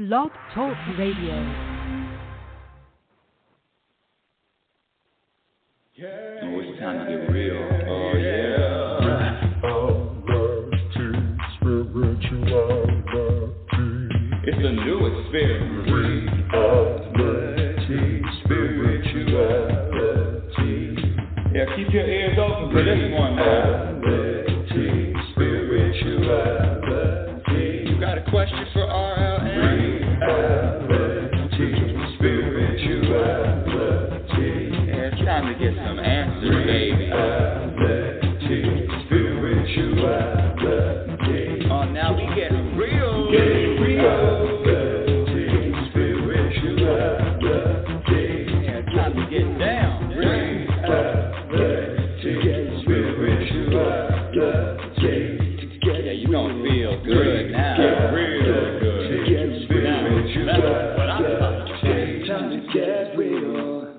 Blog Talk Radio. Oh, it's time to get real. Oh, yeah. It's a new experience. Reality, spirituality. Yeah, keep your ears open for this one now. Reality, spirituality. You got a question for RLN? Reality, spirituality. Yeah, it's time to get some answers, baby. Reality, spirituality. Oh, now we get real. Get real. Good now, real good. Now, that's what I'm talking about. Time to get real.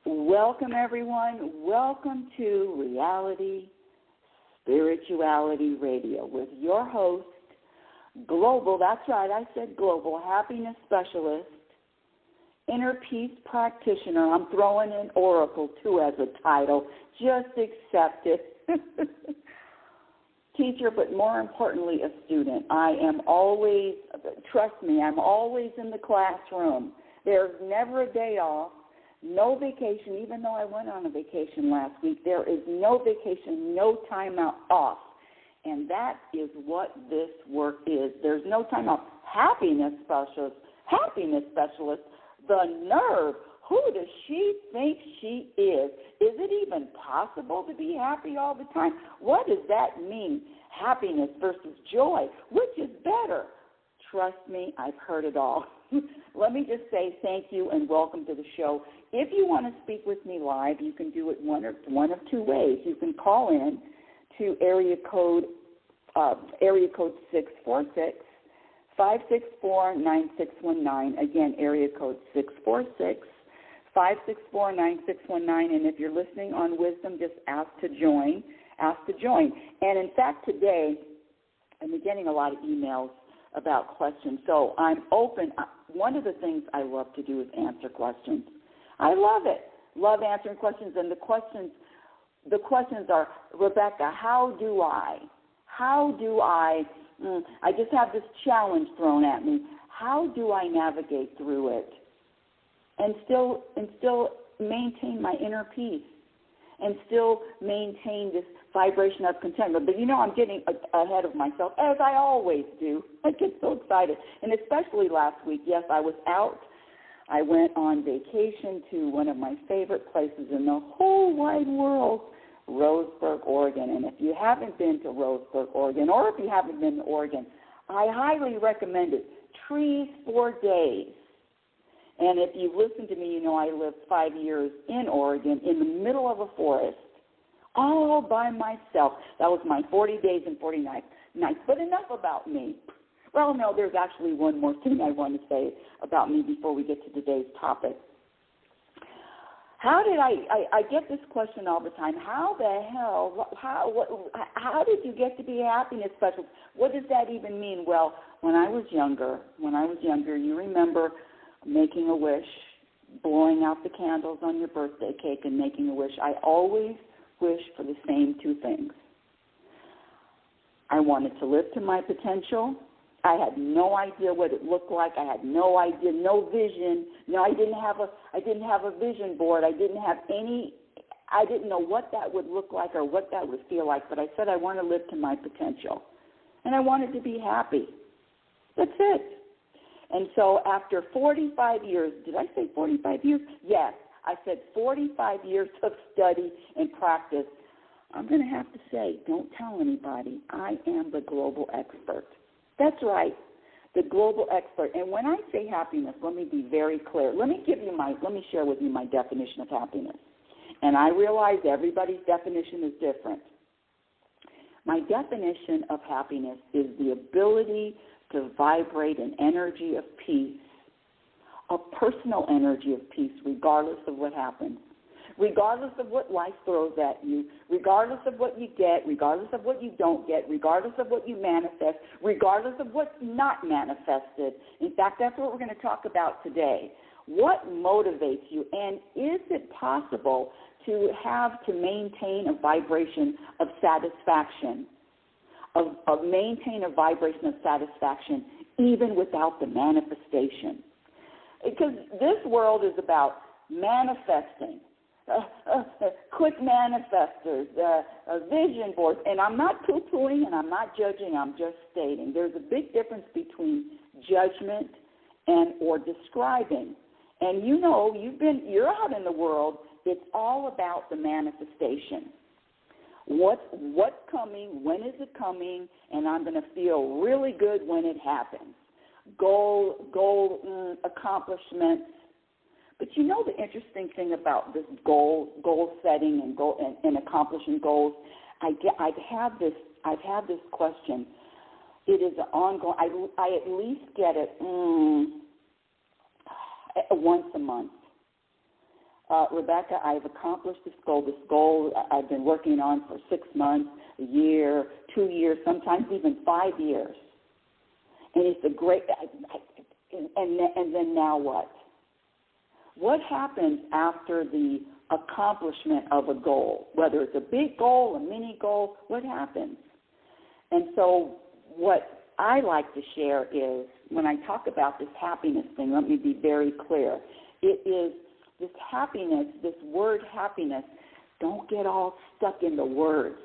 Welcome, everyone. Welcome to RealitySpirituality Radio with your host, Global, that's right, I said Global, Happiness Specialist, Inner Peace Practitioner. I'm throwing in Oracle, too, as a title. Just accept it. Teacher, but more importantly, a student. I am always, trust me, I'm always in the classroom. There's never a day off, no vacation, even though I went on a vacation last week. There is no vacation, no time out off. And that is what this work is. There's no time off. Happiness specialist, the nerve. Who does she think she is? Is it even possible to be happy all the time? What does that mean? Happiness versus joy. Which is better? Trust me, I've heard it all. Let me just say thank you and welcome to the show. If you want to speak with me live, you can do it one of two ways. You can call in to area code 646-564-9619. Again, area code 646-564-9619, and if you're listening on Wisdom, just ask to join. And in fact, today, I'm getting a lot of emails about questions, so I'm open. One of the things I love to do is answer questions. I love it. Love answering questions, and the questions are, Rebecca, how do I just have this challenge thrown at me. How do I navigate through it? And still maintain my inner peace, and still maintain this vibration of contentment. But I'm getting ahead of myself, as I always do. I get so excited, and especially last week. Yes, I was out. I went on vacation to one of my favorite places in the whole wide world, Roseburg, Oregon. And if you haven't been to Roseburg, Oregon, or if you haven't been to Oregon, I highly recommend it. Trees for days. And if you've listened to me, you know I lived 5 years in Oregon in the middle of a forest, all by myself. That was my 40 days and 40 nights. But enough about me. Well, no, there's actually one more thing I want to say about me before we get to today's topic. How did I get this question all the time? How the hell, how did you get to be a happiness specialist? What does that even mean? Well, when I was younger, you remember making a wish, blowing out the candles on your birthday cake and making a wish. I always wished for the same two things. I wanted to live to my potential. I had no idea what it looked like. I had no idea, no vision. No, I didn't have a vision board. I didn't know what that would look like or what that would feel like, but I said I want to live to my potential. And I wanted to be happy. That's it. And so after 45 years, did I say 45 years? Yes, I said 45 years of study and practice. I'm going to have to say, don't tell anybody, I am the global expert. That's right, the global expert. And when I say happiness, let me be very clear. Let me share with you my definition of happiness. And I realize everybody's definition is different. My definition of happiness is the ability to vibrate an energy of peace, a personal energy of peace, regardless of what happens, regardless of what life throws at you, regardless of what you get, regardless of what you don't get, regardless of what you manifest, regardless of what's not manifested. In fact, that's what we're going to talk about today. What motivates you, and is it possible to maintain a vibration of satisfaction, of maintain a vibration of satisfaction even without the manifestation? Because this world is about manifesting, quick manifestors, vision boards, and I'm not poo-pooing and I'm not judging, I'm just stating. There's a big difference between judgment and or describing. And you know, you're out in the world, it's all about the manifestation. What's coming, when is it coming, and I'm going to feel really good when it happens. Goal accomplishment. But you know the interesting thing about this goal setting and accomplishing goals, I've had this question. It is an ongoing. I at least get it once a month. Rebecca, I've accomplished this goal I've been working on for 6 months, a year, 2 years, sometimes even 5 years. And it's a great, and then now what? What happens after the accomplishment of a goal? Whether it's a big goal, a mini goal, what happens? And so what I like to share is, when I talk about this happiness thing, let me be very clear. It is this happiness, this word happiness, don't get all stuck in the words.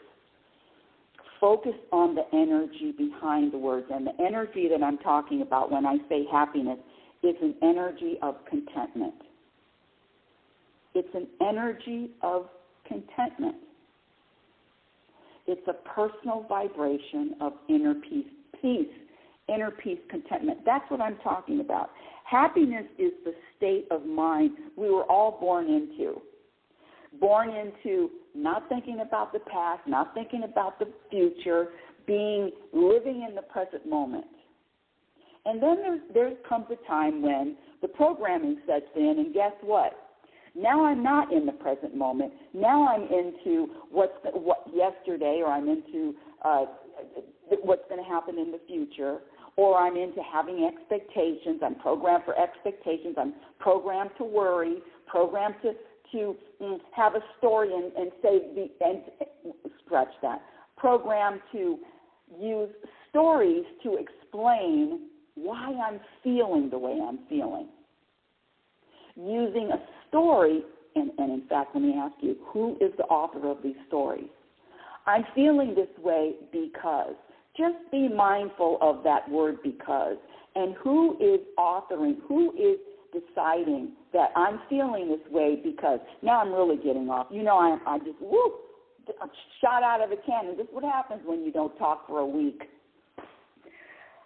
Focus on the energy behind the words. And the energy that I'm talking about when I say happiness is an energy of contentment. It's an energy of contentment. It's a personal vibration of inner peace, inner peace, contentment. That's what I'm talking about. Happiness is the state of mind we were all born into. Born into not thinking about the past, not thinking about the future, living in the present moment. And then there comes a time when the programming sets in, and guess what? Now I'm not in the present moment. Now I'm into what yesterday, or I'm into what's going to happen in the future, or I'm into having expectations. I'm programmed for expectations. I'm programmed to worry, programmed to have a story and say scratch that. Programmed to use stories to explain why I'm feeling the way I'm feeling. Using a story, and in fact, let me ask you, who is the author of these stories? I'm feeling this way because. Just be mindful of that word because. And who is authoring, who is deciding that I'm feeling this way because. Now I'm really getting off. You know, I just, shot out of a cannon. This is what happens when you don't talk for a week.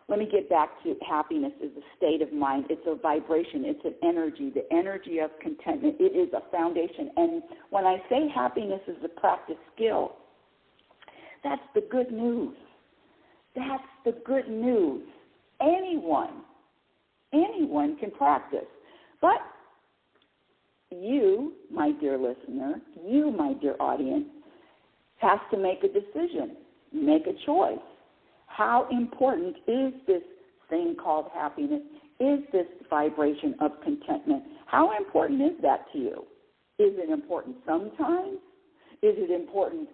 Let me get back to happiness is a state of mind. It's a vibration. It's an energy, the energy of contentment. It is a foundation. And when I say happiness is a practice skill, that's the good news. That's the good news. Anyone can practice. But you, my dear listener, you, my dear audience, has to make a decision, make a choice. How important is this thing called happiness? Is this vibration of contentment? How important is that to you? Is it important sometimes? Is it important,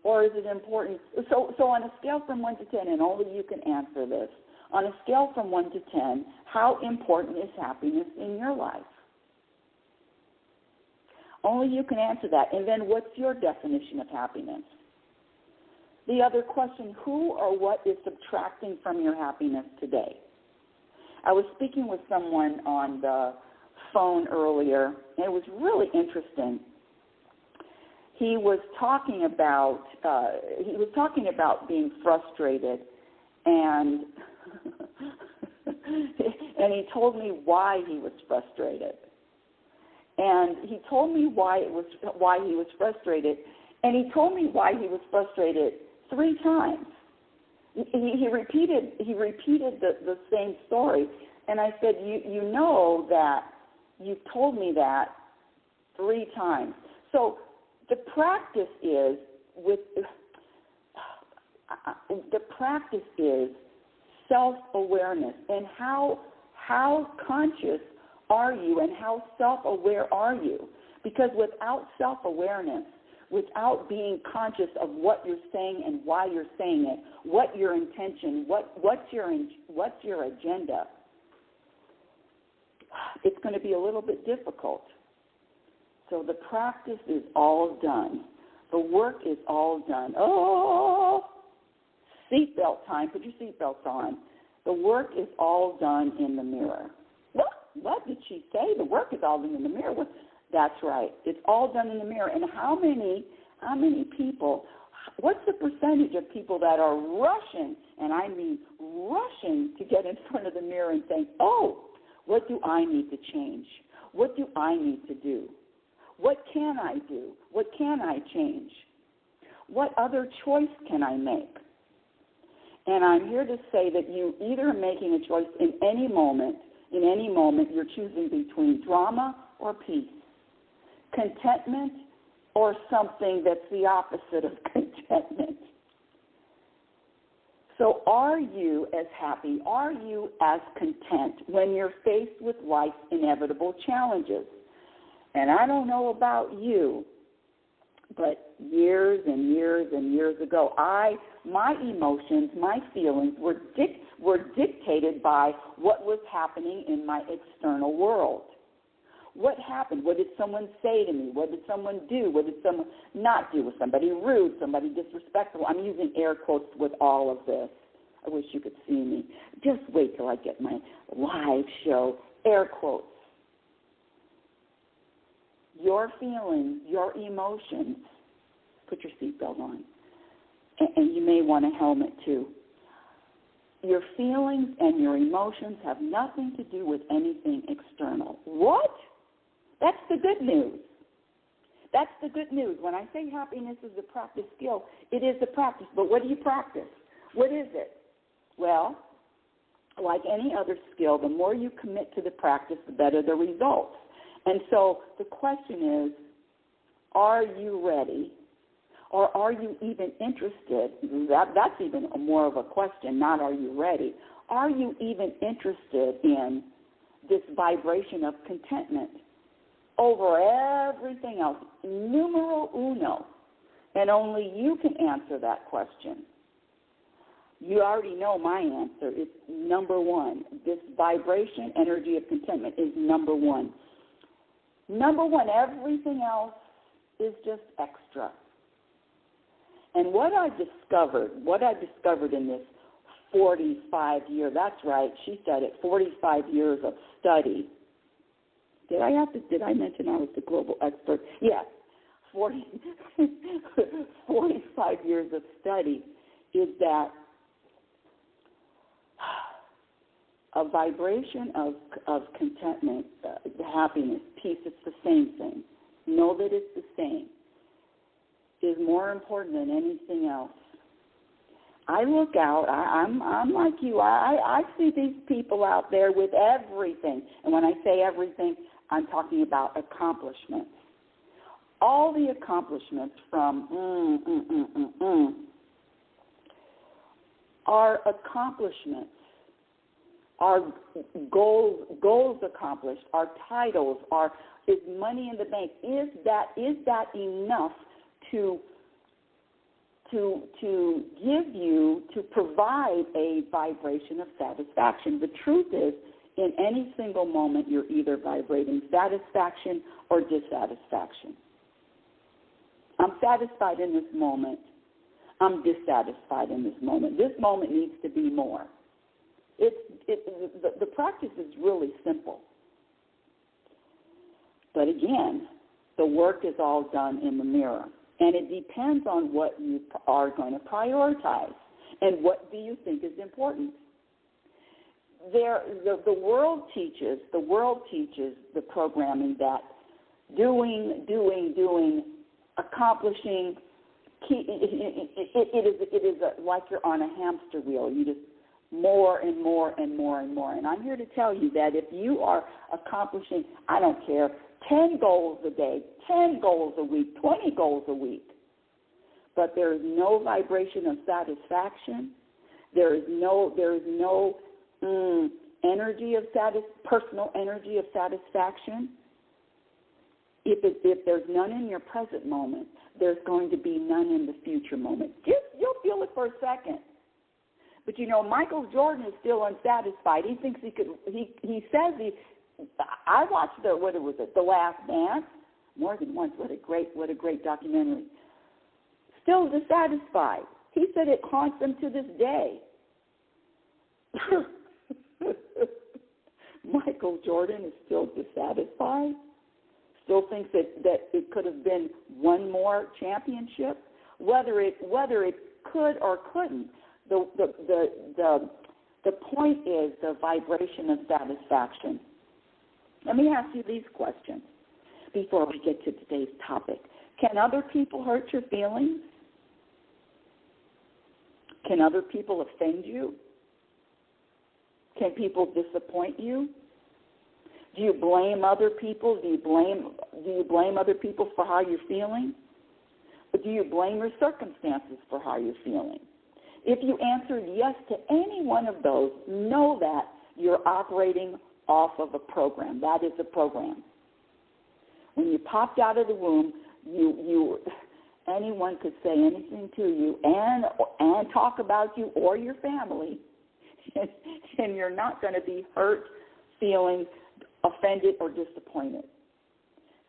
or is it important? So on a scale from 1 to 10, and only you can answer this, on a scale from 1 to 10, how important is happiness in your life? Only you can answer that. And then what's your definition of happiness? The other question, who or what is subtracting from your happiness today? I was speaking with someone on the phone earlier, and it was really interesting. He was talking about being frustrated, and and he told me why he was frustrated. And he told me why he was frustrated, and he told me why he was frustrated 3 times. He repeated the same story, and I said, you know that you've told me that 3 times. So the practice is self-awareness, and how conscious are you and how self-aware are you? Because without self-awareness, without being conscious of what you're saying and why you're saying it, what your intention, what's your agenda, it's going to be a little bit difficult. So the practice is all done. The work is all done. Oh, seatbelt time. Put your seatbelts on. The work is all done in the mirror. What did she say? The work is all done in the mirror. That's right. It's all done in the mirror. And how many people, what's the percentage of people that are rushing, and I mean rushing, to get in front of the mirror and think, oh, what do I need to change? What do I need to do? What can I do? What can I change? What other choice can I make? And I'm here to say that you either are making a choice in any moment you're choosing between drama or peace, contentment or something that's the opposite of contentment. So are you as happy, are you as content when you're faced with life's inevitable challenges? And I don't know about you, but years and years and years ago, my emotions, my feelings were dictated by what was happening in my external world. What happened? What did someone say to me? What did someone do? What did someone not do? Was somebody rude? Somebody disrespectful? I'm using air quotes with all of this. I wish you could see me. Just wait till I get my live show. Air quotes. Your feelings, your emotions, put your seatbelt on, and you may want a helmet too. Your feelings and your emotions have nothing to do with anything external. What? That's the good news. That's the good news. When I say happiness is a practice skill, it is a practice. But what do you practice? What is it? Well, like any other skill, the more you commit to the practice, the better the results. And so the question is, are you ready? Or are you even interested? That's even more of a question, not are you ready. Are you even interested in this vibration of contentment over everything else? Numero uno. And only you can answer that question. You already know my answer. It's number one. This vibration, energy of contentment is number one. Number one, everything else is just extra. And what I discovered in this 45-year, that's right, she said it, 45 years of study. Did I mention I was the global expert? Yes, 45 years of study is that a vibration of contentment, happiness, peace, it's the same thing. Know that it's the same. Is more important than anything else. I look out, I'm like you, I see these people out there with everything. And when I say everything, I'm talking about accomplishments. All the accomplishments from are accomplishments. Our goals accomplished, our titles, is money in the bank. Is that enough to give you, to provide a vibration of satisfaction? The truth is, in any single moment, you're either vibrating satisfaction or dissatisfaction. I'm satisfied in this moment. I'm dissatisfied in this moment. This moment needs to be more. The practice is really simple. But again, the work is all done in the mirror. And it depends on what you are going to prioritize and what do you think is important. The world teaches the programming that doing, accomplishing, it is like you're on a hamster wheel. You just more and more and more and more. And I'm here to tell you that if you are accomplishing, I don't care, 10 goals a day, 10 goals a week, 20 goals a week. But there is no vibration of satisfaction. There is no energy of personal energy of satisfaction. If there's none in your present moment, there's going to be none in the future moment. You'll feel it for a second. But Michael Jordan is still unsatisfied. He thinks he could. He says he. I watched The Last Dance more than once. What a great documentary. Still dissatisfied. He said it haunts him to this day. Michael Jordan is still dissatisfied. Still thinks that it could have been one more championship. Whether it could or couldn't. The point is the vibration of satisfaction. Let me ask you these questions before we get to today's topic. Can other people hurt your feelings? Can other people offend you? Can people disappoint you? Do you blame other people? Do you blame other people for how you're feeling? Or do you blame your circumstances for how you're feeling? If you answered yes to any one of those, know that you're operating off of a program. That is a program. When you popped out of the womb, anyone could say anything to you and talk about you or your family, and you're not going to be hurt, feeling offended, or disappointed.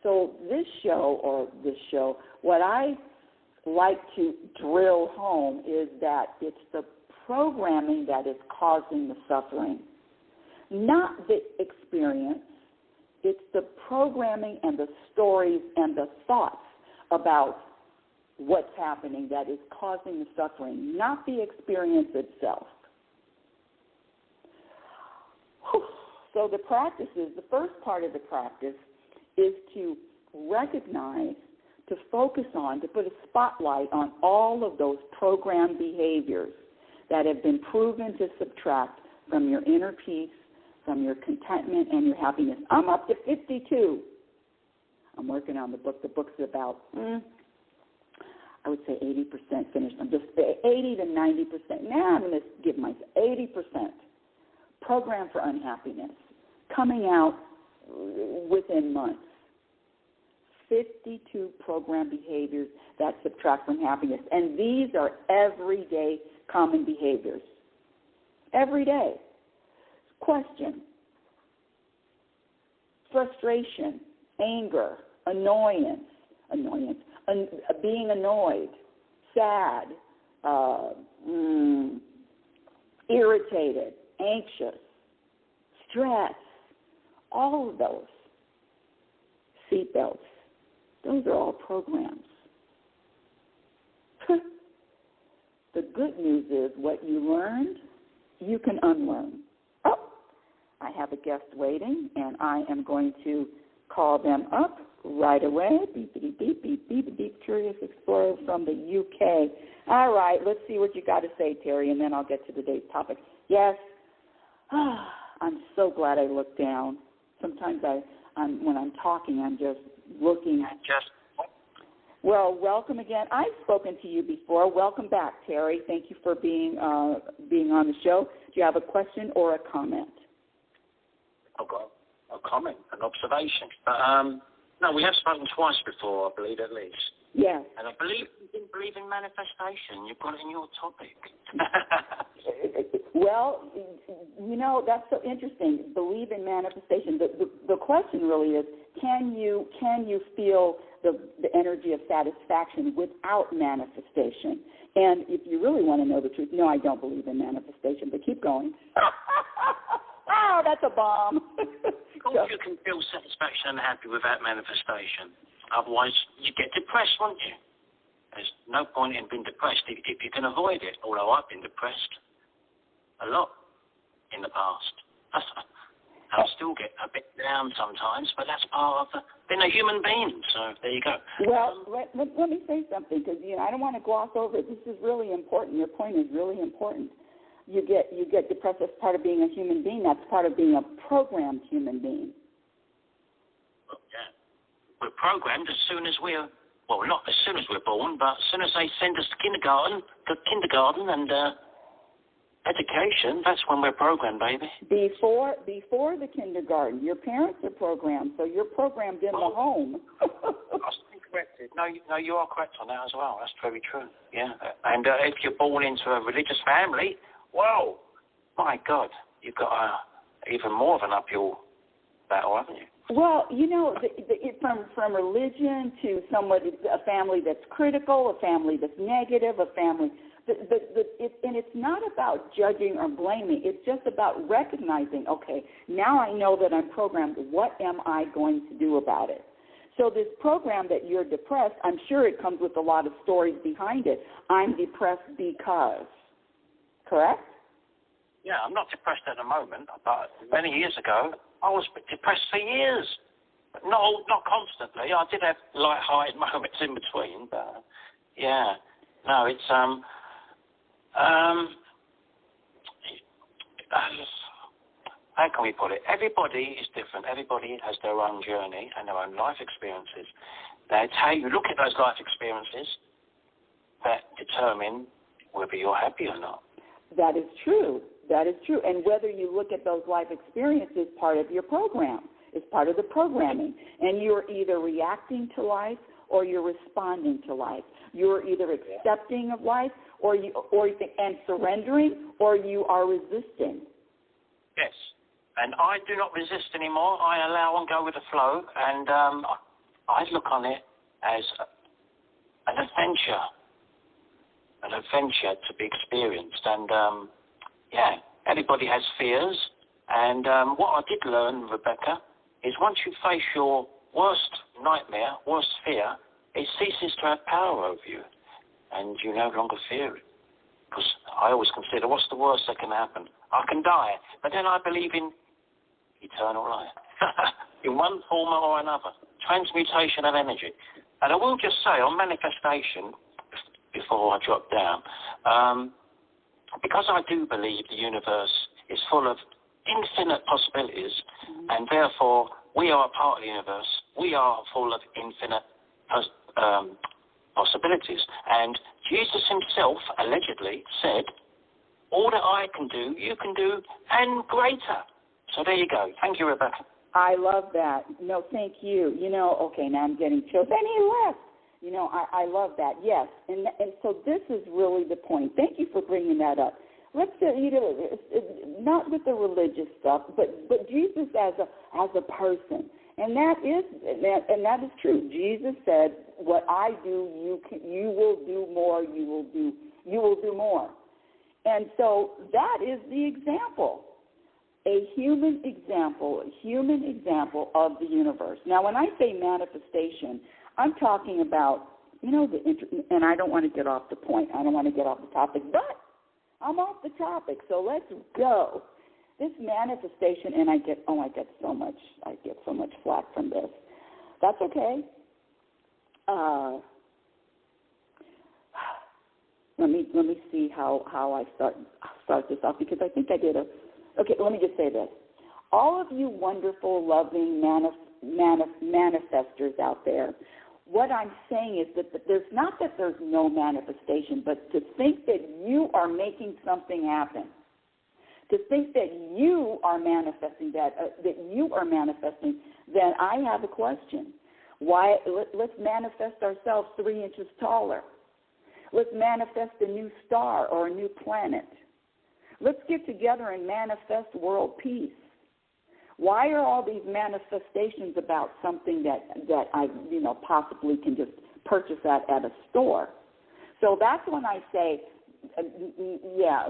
So this show, what I like to drill home is that it's the programming that is causing the suffering, not the experience. It's the programming and the stories and the thoughts about what's happening that is causing the suffering, not the experience itself. So the first part of the practice is to recognize, to focus on, to put a spotlight on all of those programmed behaviors that have been proven to subtract from your inner peace, from your contentment and your happiness. I'm up to 52. I'm working on the book. The book's about, I would say 80% finished. I'm just 80 to 90%. Now I'm going to give myself 80%. Program for unhappiness, coming out within months. 52 program behaviors that subtract from happiness. And these are everyday common behaviors. Every day. Question. Frustration, anger, annoyance, being annoyed, sad, irritated, anxious, stress, all of those. Seatbelts. Those are all programs. The good news is what you learned, you can unlearn. Oh, I have a guest waiting, and I am going to call them up right away. Beep, beep, beep, beep, beep, beep, Curious Explorer from the UK. All right, let's see what you got to say, Terry, and then I'll get to today's topic. Yes, I'm so glad I looked down. Sometimes when I'm talking, I'm just looking. Well, welcome again. I've spoken to you before. Welcome back, Terry. Thank you for being on the show. Do you have a question or a comment? I've got a comment, an observation. No, we have spoken twice before, I believe, at least. Yes. And I believe you didn't believe in manifestation. You've got it in your topic. Well, that's so interesting. Believe in manifestation. The question really is, can you feel the energy of satisfaction without manifestation? And if you really want to know the truth, no, I don't believe in manifestation, but keep going. Oh, that's a bomb. Of course you can feel satisfaction and happy without manifestation. Otherwise, you get depressed, won't you? There's no point in being depressed if you can avoid it, although I've been depressed a lot in the past. I still get a bit down sometimes, but that's part of being a human being, so there you go. Well, let me say something, because I don't want to gloss over it. This is really important. Your point is really important. You get depressed as part of being a human being. That's part of being a programmed human being. Well, yeah. we're programmed as soon as we're, well, not as soon as we're born, but as soon as they send us to kindergarten and education, that's when we're programmed, baby. Before the kindergarten, your parents are programmed, so you're programmed in the home. I stand corrected. No, you are correct on that as well. That's very true. Yeah, and if you're born into a religious family, well, my God, you've got even more of an uphill battle, haven't you? Well, you know, from religion to a family that's critical, a family that's negative, a family. And it's not about judging or blaming. It's just about recognizing, okay, now I know that I'm programmed. What am I going to do about it? So this program that you're depressed, I'm sure it comes with a lot of stories behind it. I'm depressed because. Correct? Yeah, I'm not depressed at the moment, but many years ago, I was depressed for years. Not constantly. I did have light-hearted moments in between, but yeah. No, it's how can we put it? Everybody is different. Everybody has their own journey and their own life experiences. That's how you look at those life experiences that determine whether you're happy or not. That is true. That is true. And whether you look at those life experiences, part of your program, is part of the programming. And you're either reacting to life or you're responding to life. You're either accepting of life and surrendering, or you are resisting. Yes. And I do not resist anymore. I allow and go with the flow. And I look on it as an adventure to be experienced. And yeah, everybody has fears, and what I did learn, Rebecca, is once you face your worst nightmare, worst fear, it ceases to have power over you, and you no longer fear it. Because I always consider, what's the worst that can happen? I can die, but then I believe in eternal life, in one form or another, transmutation of energy. And I will just say, on manifestation, before I drop down, because I do believe the universe is full of infinite possibilities, and therefore we are a part of the universe. We are full of infinite possibilities. And Jesus himself allegedly said, all that I can do, you can do, and greater. So there you go. Thank you, Rebecca. I love that. No, thank you. You know, okay, now I'm getting chills. Any less. You know, I love that, yes. And so this is really the point. Thank you for bringing that up. Let's say, you know, not with the religious stuff, but Jesus as a person. And that is true. Jesus said, what I do, you will do more, you will do more. And so that is the example. A human example of the universe. Now, when I say manifestation, I'm talking about, you know, and I don't want to get off the point. I don't want to get off the topic, but I'm off the topic, so let's go. This manifestation, and I get so much flack from this. That's okay. Let me see how I start this off, because I think I did okay, let me just say this. All of you wonderful, loving manifestors out there, what I'm saying is that there's not that there's no manifestation, but to think that you are making something happen, to think that you are manifesting then I have a question. Why? Let's manifest ourselves 3 inches taller. Let's manifest a new star or a new planet. Let's get together and manifest world peace. Why are all these manifestations about something that I, you know, possibly can just purchase at a store? So that's when I say,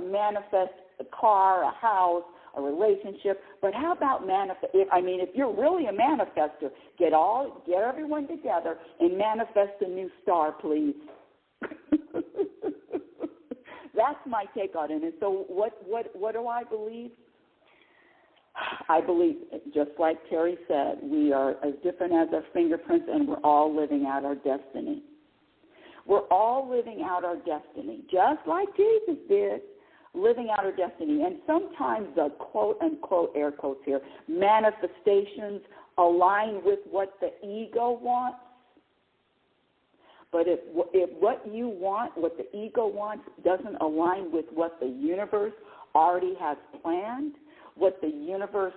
manifest a car, a house, a relationship. But how about manifest? If you're really a manifester, get everyone together and manifest a new star, please. That's my take on it. And so what do I believe? I believe, just like Terry said, we are as different as our fingerprints, and we're all living out our destiny. We're all living out our destiny, just like Jesus did, living out our destiny. And sometimes the quote-unquote, air quotes here, manifestations align with what the ego wants. But if what you want, what the ego wants, doesn't align with what the universe already has planned, what the universe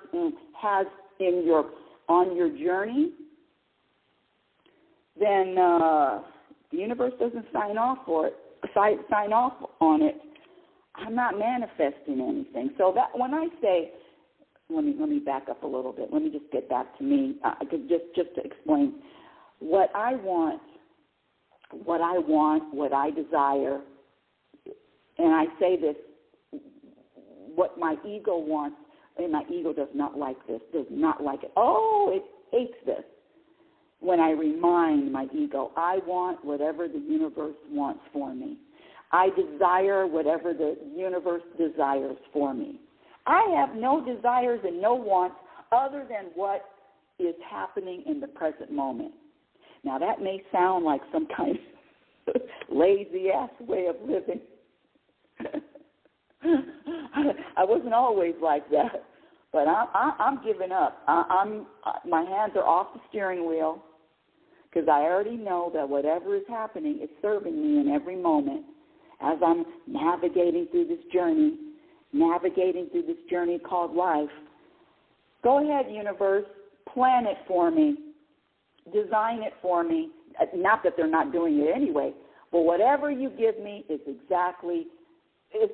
has on your journey, then the universe doesn't sign off on it. I'm not manifesting anything. So that when I say, let me back up a little bit. Let me just get back to me, just to explain what I want, what I desire, and I say this, what my ego wants, and my ego does not like this, does not like it. Oh, it hates this. When I remind my ego, I want whatever the universe wants for me. I desire whatever the universe desires for me. I have no desires and no wants other than what is happening in the present moment. Now, that may sound like some kind of lazy-ass way of living. I wasn't always like that, but I'm giving up. My hands are off the steering wheel because I already know that whatever is happening is serving me in every moment as I'm navigating through this journey called life. Go ahead, universe, plan it for me, design it for me. Not that they're not doing it anyway, but whatever you give me is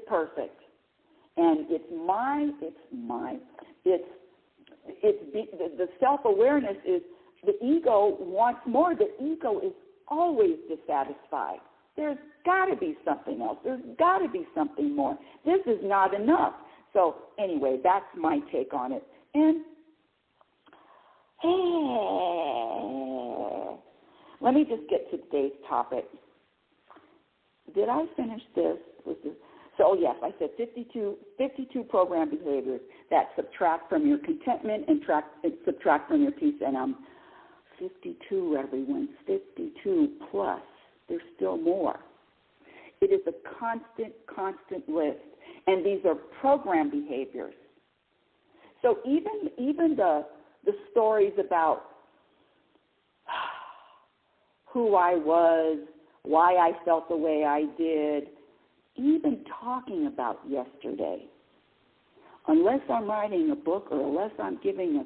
perfect. And the self-awareness is the ego wants more. The ego is always dissatisfied. There's got to be something else. There's got to be something more. This is not enough. So anyway, that's my take on it. And let me just get to today's topic. Did I finish this? So, yes, I said 52 program behaviors that subtract from your contentment and subtract from your peace. And I'm 52, everyone, 52 plus. There's still more. It is a constant list. And these are program behaviors. So even the stories about who I was, why I felt the way I did, even talking about yesterday, unless I'm writing a book or unless I'm giving a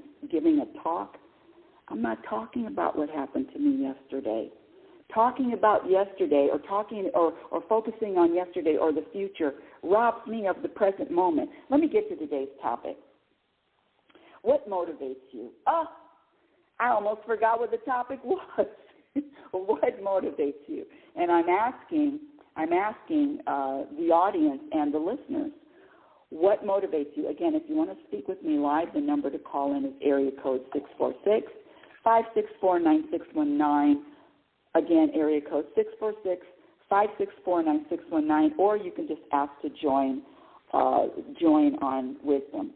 talk, I'm not talking about what happened to me yesterday. Talking about yesterday or focusing on yesterday or the future robs me of the present moment. Let me get to today's topic. What motivates you? Oh, I almost forgot what the topic was. What motivates you? And I'm asking the audience and the listeners, what motivates you? Again, if you want to speak with me live, the number to call in is area code 646-564-9619. Again, area code 646-564-9619, or you can just ask to join on with them.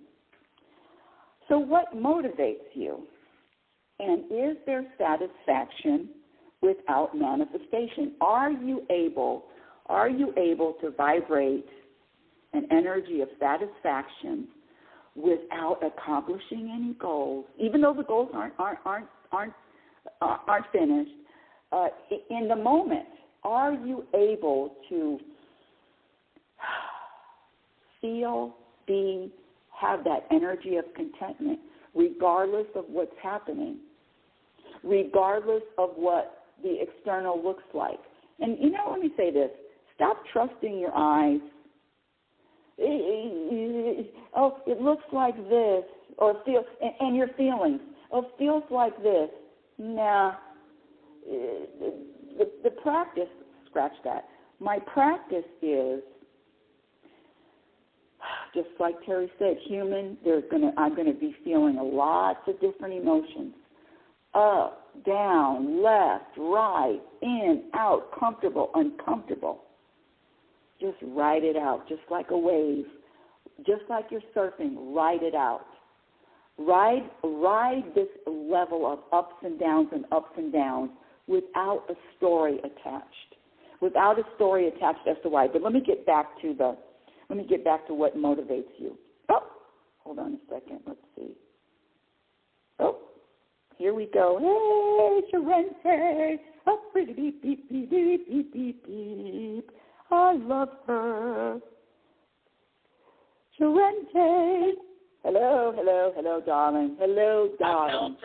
So what motivates you? And is there satisfaction without manifestation? Are you able to vibrate an energy of satisfaction without accomplishing any goals, even though the goals aren't finished? In the moment, are you able to have that energy of contentment, regardless of what's happening, regardless of what the external looks like? And, let me say this. Stop trusting your eyes. It looks like this, or and your feelings. Oh, it feels like this. Nah. The practice, scratch that. My practice is, just like Terry said, human. I'm going to be feeling lots of different emotions. Up, down, left, right, in, out, comfortable, uncomfortable. Just ride it out, just like a wave. Just like you're surfing, ride it out. Ride this level of ups and downs without a story attached. Without a story attached as to why. But let me get back to what motivates you. Oh, hold on a second. Let's see. Oh, here we go. Hey, Sharente. Oh, pretty beep, beep, beep, beep, beep, beep, beep. I love her. Sharente. Hello, hello, hello, darling. Hello, darling.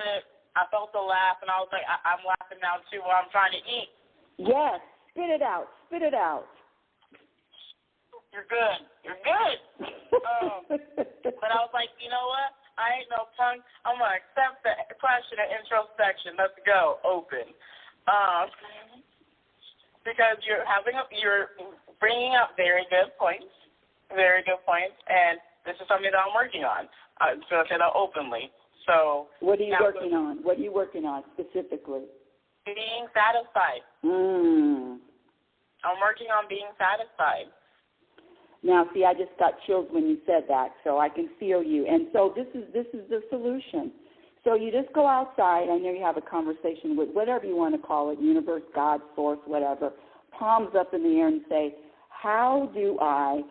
I felt the laugh, and I was like, I'm laughing now, too, while I'm trying to eat. Yes. Spit it out. Spit it out. You're good. You're good. But I was like, you know what? I ain't no punk. I'm going to accept the question and introspection. Let's go. Open. Because you're bringing up very good points, and this is something that I'm working on. So I said openly. So what are you working on? What are you working on specifically? Being satisfied. I'm working on being satisfied. Now, see, I just got chills when you said that, so I can feel you. And so this is the solution. So you just go outside. I know you have a conversation with whatever you want to call it, universe, God, source, whatever. Palms up in the air and say, how do I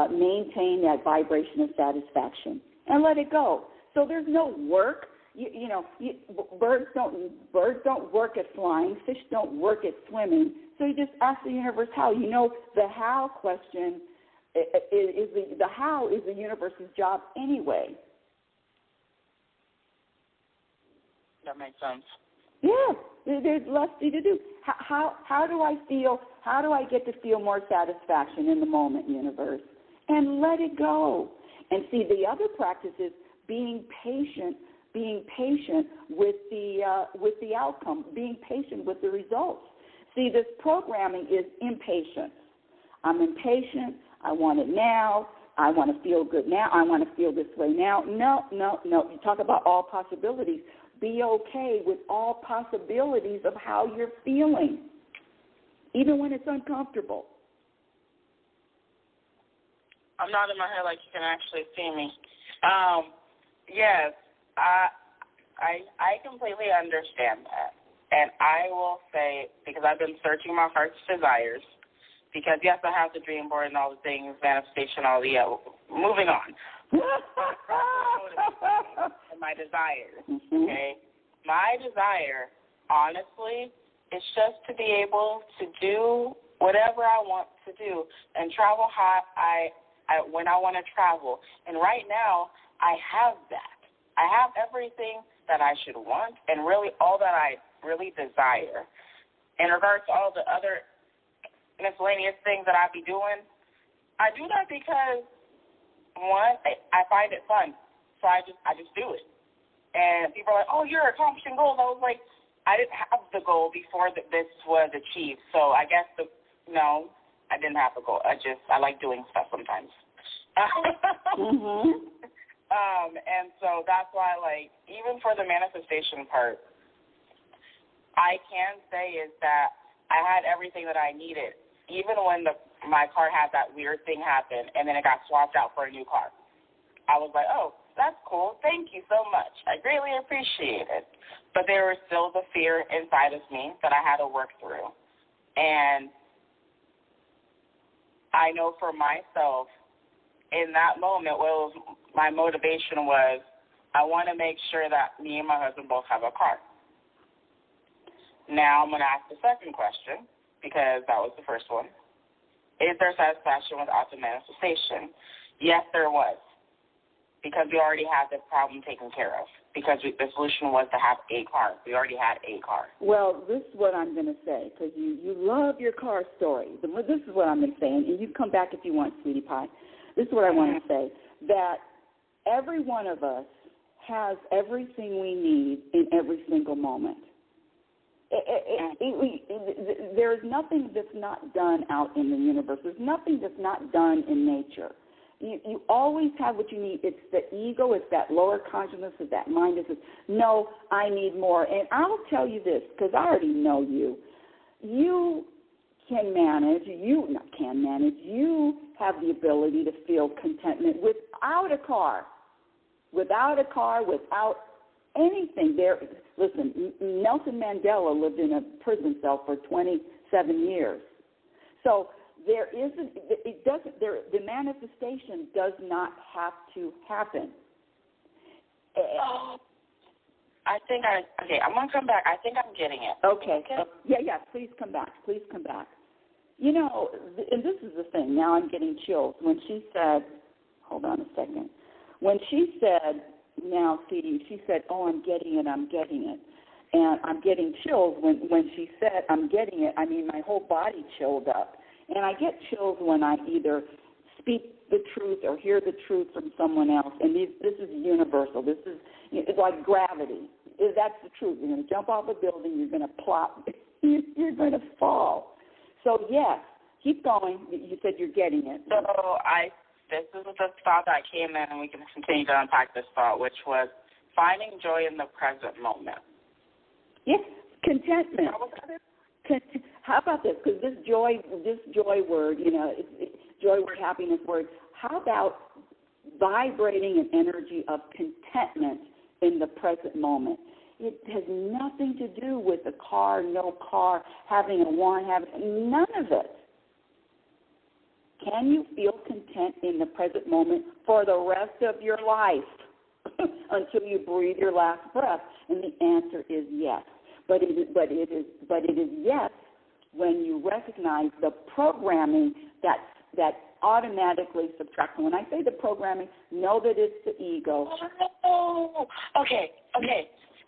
maintain that vibration of satisfaction? And let it go. So there's no work. Birds don't work at flying. Fish don't work at swimming. So you just ask the universe how. You know, the how question is the how is the universe's job anyway. That makes sense. Yeah, there's less to do. How do I feel? How do I get to feel more satisfaction in the moment, universe? And let it go. And see, the other practice is being patient with the outcome, being patient with the results. See, this programming is impatience. I'm impatient. I want it now. I want to feel good now. I want to feel this way now. No. You talk about all possibilities. Be okay with all possibilities of how you're feeling, even when it's uncomfortable. I'm nodding my head like you can actually see me. Yes, I completely understand that. And I will say, because I've been searching my heart's desires, because, yes, I have the dream board and all the things, manifestation, all the, moving on. And my desires, okay? My desire, honestly, is just to be able to do whatever I want to do and travel how when I want to travel. And right now, I have that. I have everything that I should want and really all that I really desire. In regards to all the other miscellaneous things that I be doing, I do that because, one, I find it fun. So I just do it. And people are like, oh, you're accomplishing goals. I was like, I didn't have the goal before this was achieved. So I guess no, I didn't have a goal. I like doing stuff sometimes. And so that's why, like, even for the manifestation part, I can say is that I had everything that I needed, even when my car had that weird thing happen and then it got swapped out for a new car. I was like, oh, that's cool. Thank you so much. I greatly appreciate it. But there was still the fear inside of me that I had to work through. And I know for myself, in that moment, my motivation was, I want to make sure that me and my husband both have a car. Now I'm going to ask the second question, because that was the first one. Is there satisfaction without the manifestation? Yes, there was, because we already had the problem taken care of, because the solution was to have a car. We already had a car. Well, this is what I'm going to say, because you love your car story. This is what I'm going to say, and you come back if you want, sweetie pie. This is what I want to say, that every one of us has everything we need in every single moment. There is nothing that's not done out in the universe. There's nothing that's not done in nature. You always have what you need. It's the ego. It's that lower consciousness. It's that mind that says, no, I need more. And I'll tell you this, because I already know you. You can manage. You have the ability to feel contentment without a car, without anything. Listen, Nelson Mandela lived in a prison cell for 27 years. So the manifestation does not have to happen. I'm going to come back. I think I'm getting it. Okay. Yeah, please come back. Please come back. You know, and this is the thing. Now I'm getting chills. When she said, hold on a second. When she said, now, Sweetie, she said, oh, I'm getting it. And I'm getting chills when she said, I'm getting it. I mean, my whole body chilled up. And I get chills when I either speak the truth or hear the truth from someone else. And this is universal. It's like gravity. That's the truth. You're going to jump off a building. You're going to plop. You're going to fall. So, yes, keep going. You said you're getting it. So this is the thought that came in, and we can continue to unpack this thought, which was finding joy in the present moment. Yes, contentment. How about this? Because this joy word, joy word, happiness word, how about vibrating an energy of contentment in the present moment? It has nothing to do with a car, no car, having a want, none of it. Can you feel content in the present moment for the rest of your life until you breathe your last breath? And the answer is yes. But it is yes when you recognize the programming that automatically subtracts. And when I say the programming, know that it's the ego. Oh, okay.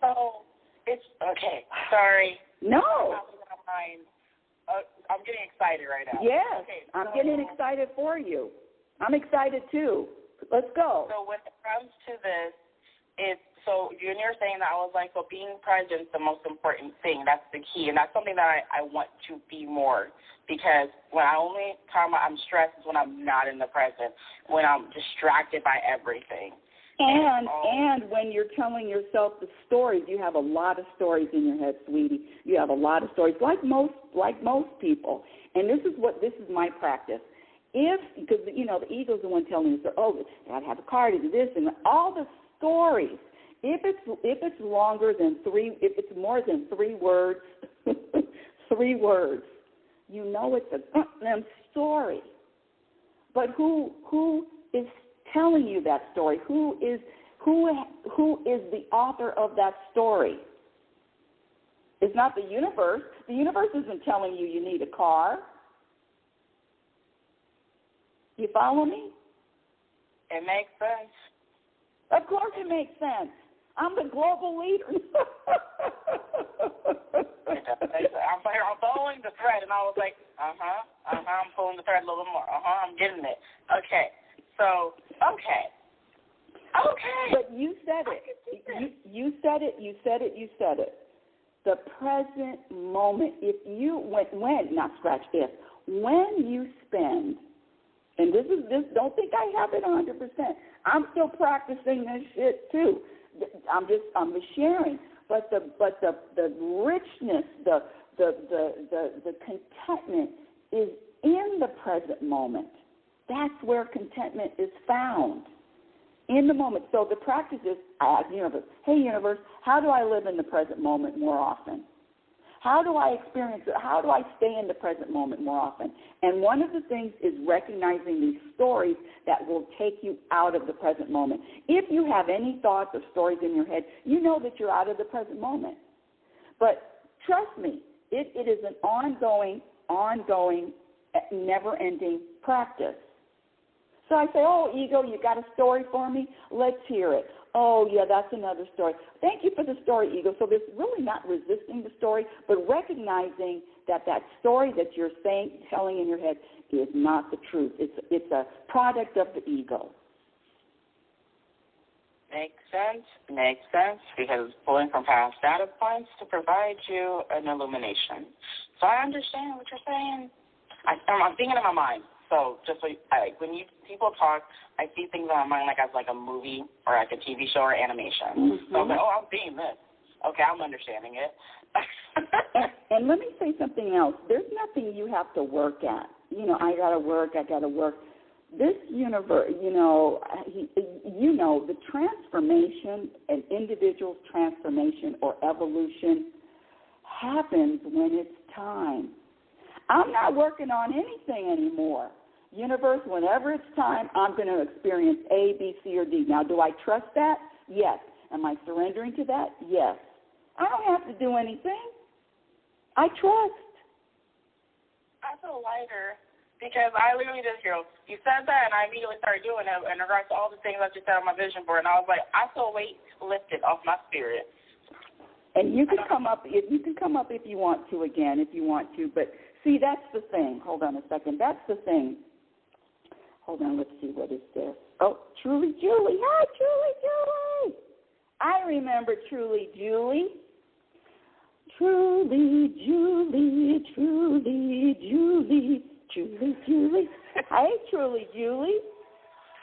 So it's okay. Sorry. No. I'm getting excited right now. Yes, okay, I'm getting excited for you. I'm excited too. Let's go. So when it comes to this, so you're saying that I was like, so being present is the most important thing. That's the key, and that's something that I want to be more, because when I only time I'm stressed is when I'm not in the present, when I'm distracted by everything. And when you're telling yourself the stories, you have a lot of stories in your head, sweetie. You have a lot of stories, like most people. And this is my practice. Because the ego's the one telling you, oh, I gotta have a car to do this, and all the stories. If it's longer than if it's more than 3 words, 3 words, it's a story. But who is telling you that story? Who is the author of that story? It's not the universe. The universe isn't telling you need a car. You follow me? It makes sense. Of course it makes sense. I'm the global leader. I'm following the thread, and I was like, I'm pulling the thread a little more. I'm getting it. Okay. So, okay. But you said it. You said it. The present moment. When you spend, and this, don't think I have it 100%. I'm still practicing this shit too. I'm just sharing. But the richness, the contentment is in the present moment. That's where contentment is found, in the moment. So the practice is, I ask the universe, hey, universe, how do I live in the present moment more often? How do I experience it? How do I stay in the present moment more often? And one of the things is recognizing these stories that will take you out of the present moment. If you have any thoughts or stories in your head, you know that you're out of the present moment. But trust me, it is an ongoing, never-ending practice. So I say, oh, ego, you got a story for me? Let's hear it. Oh, yeah, that's another story. Thank you for the story, ego. So there's really not resisting the story, but recognizing that story that you're telling in your head is not the truth. It's a product of the ego. Makes sense, because it's pulling from past data points to provide you an illumination. So I understand what you're saying. I'm thinking in my mind. So just when people talk, I see things in my mind as a movie or like a TV show or animation. Mm-hmm. So I'm like, oh, I'm seeing this. Okay, I'm understanding it. And let me say something else. There's nothing you have to work at. I got to work. This universe, the transformation, an individual's transformation or evolution happens when it's time. I'm not working on anything anymore. Universe, whenever it's time, I'm going to experience A, B, C, or D. Now, do I trust that? Yes. Am I surrendering to that? Yes. I don't have to do anything. I trust. I feel lighter because I literally just, you said that, and I immediately started doing it in regards to all the things I just said on my vision board, and I was like, I feel a weight lifted off my spirit. And you can come up if you want to again, if you want to. But see, that's the thing. Hold on a second. That's the thing. Hold on. Let's see. What is this? Oh, Truly Julie. Hi, Truly Julie. I remember Truly Julie. Truly Julie. Truly Julie. Truly Julie. Hi, Truly Julie.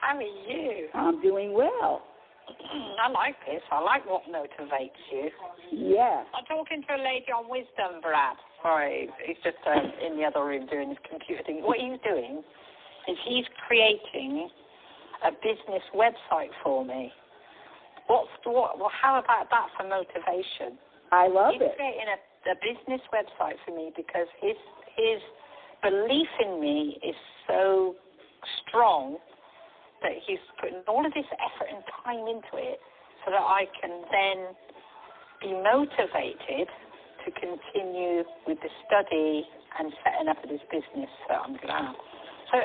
How are you? I'm doing well. I like this. I like what motivates you. Yeah. I'm talking to a lady on Wisdom, Brad. Sorry, he's just in the other room doing his computer thing. What he's doing is he's creating a business website for me. How about that for motivation? I love it. He's creating a business website for me because his belief in me is so strong that he's putting all of this effort and time into it so that I can then be motivated to continue with the study and setting up this business that I'm going to have. So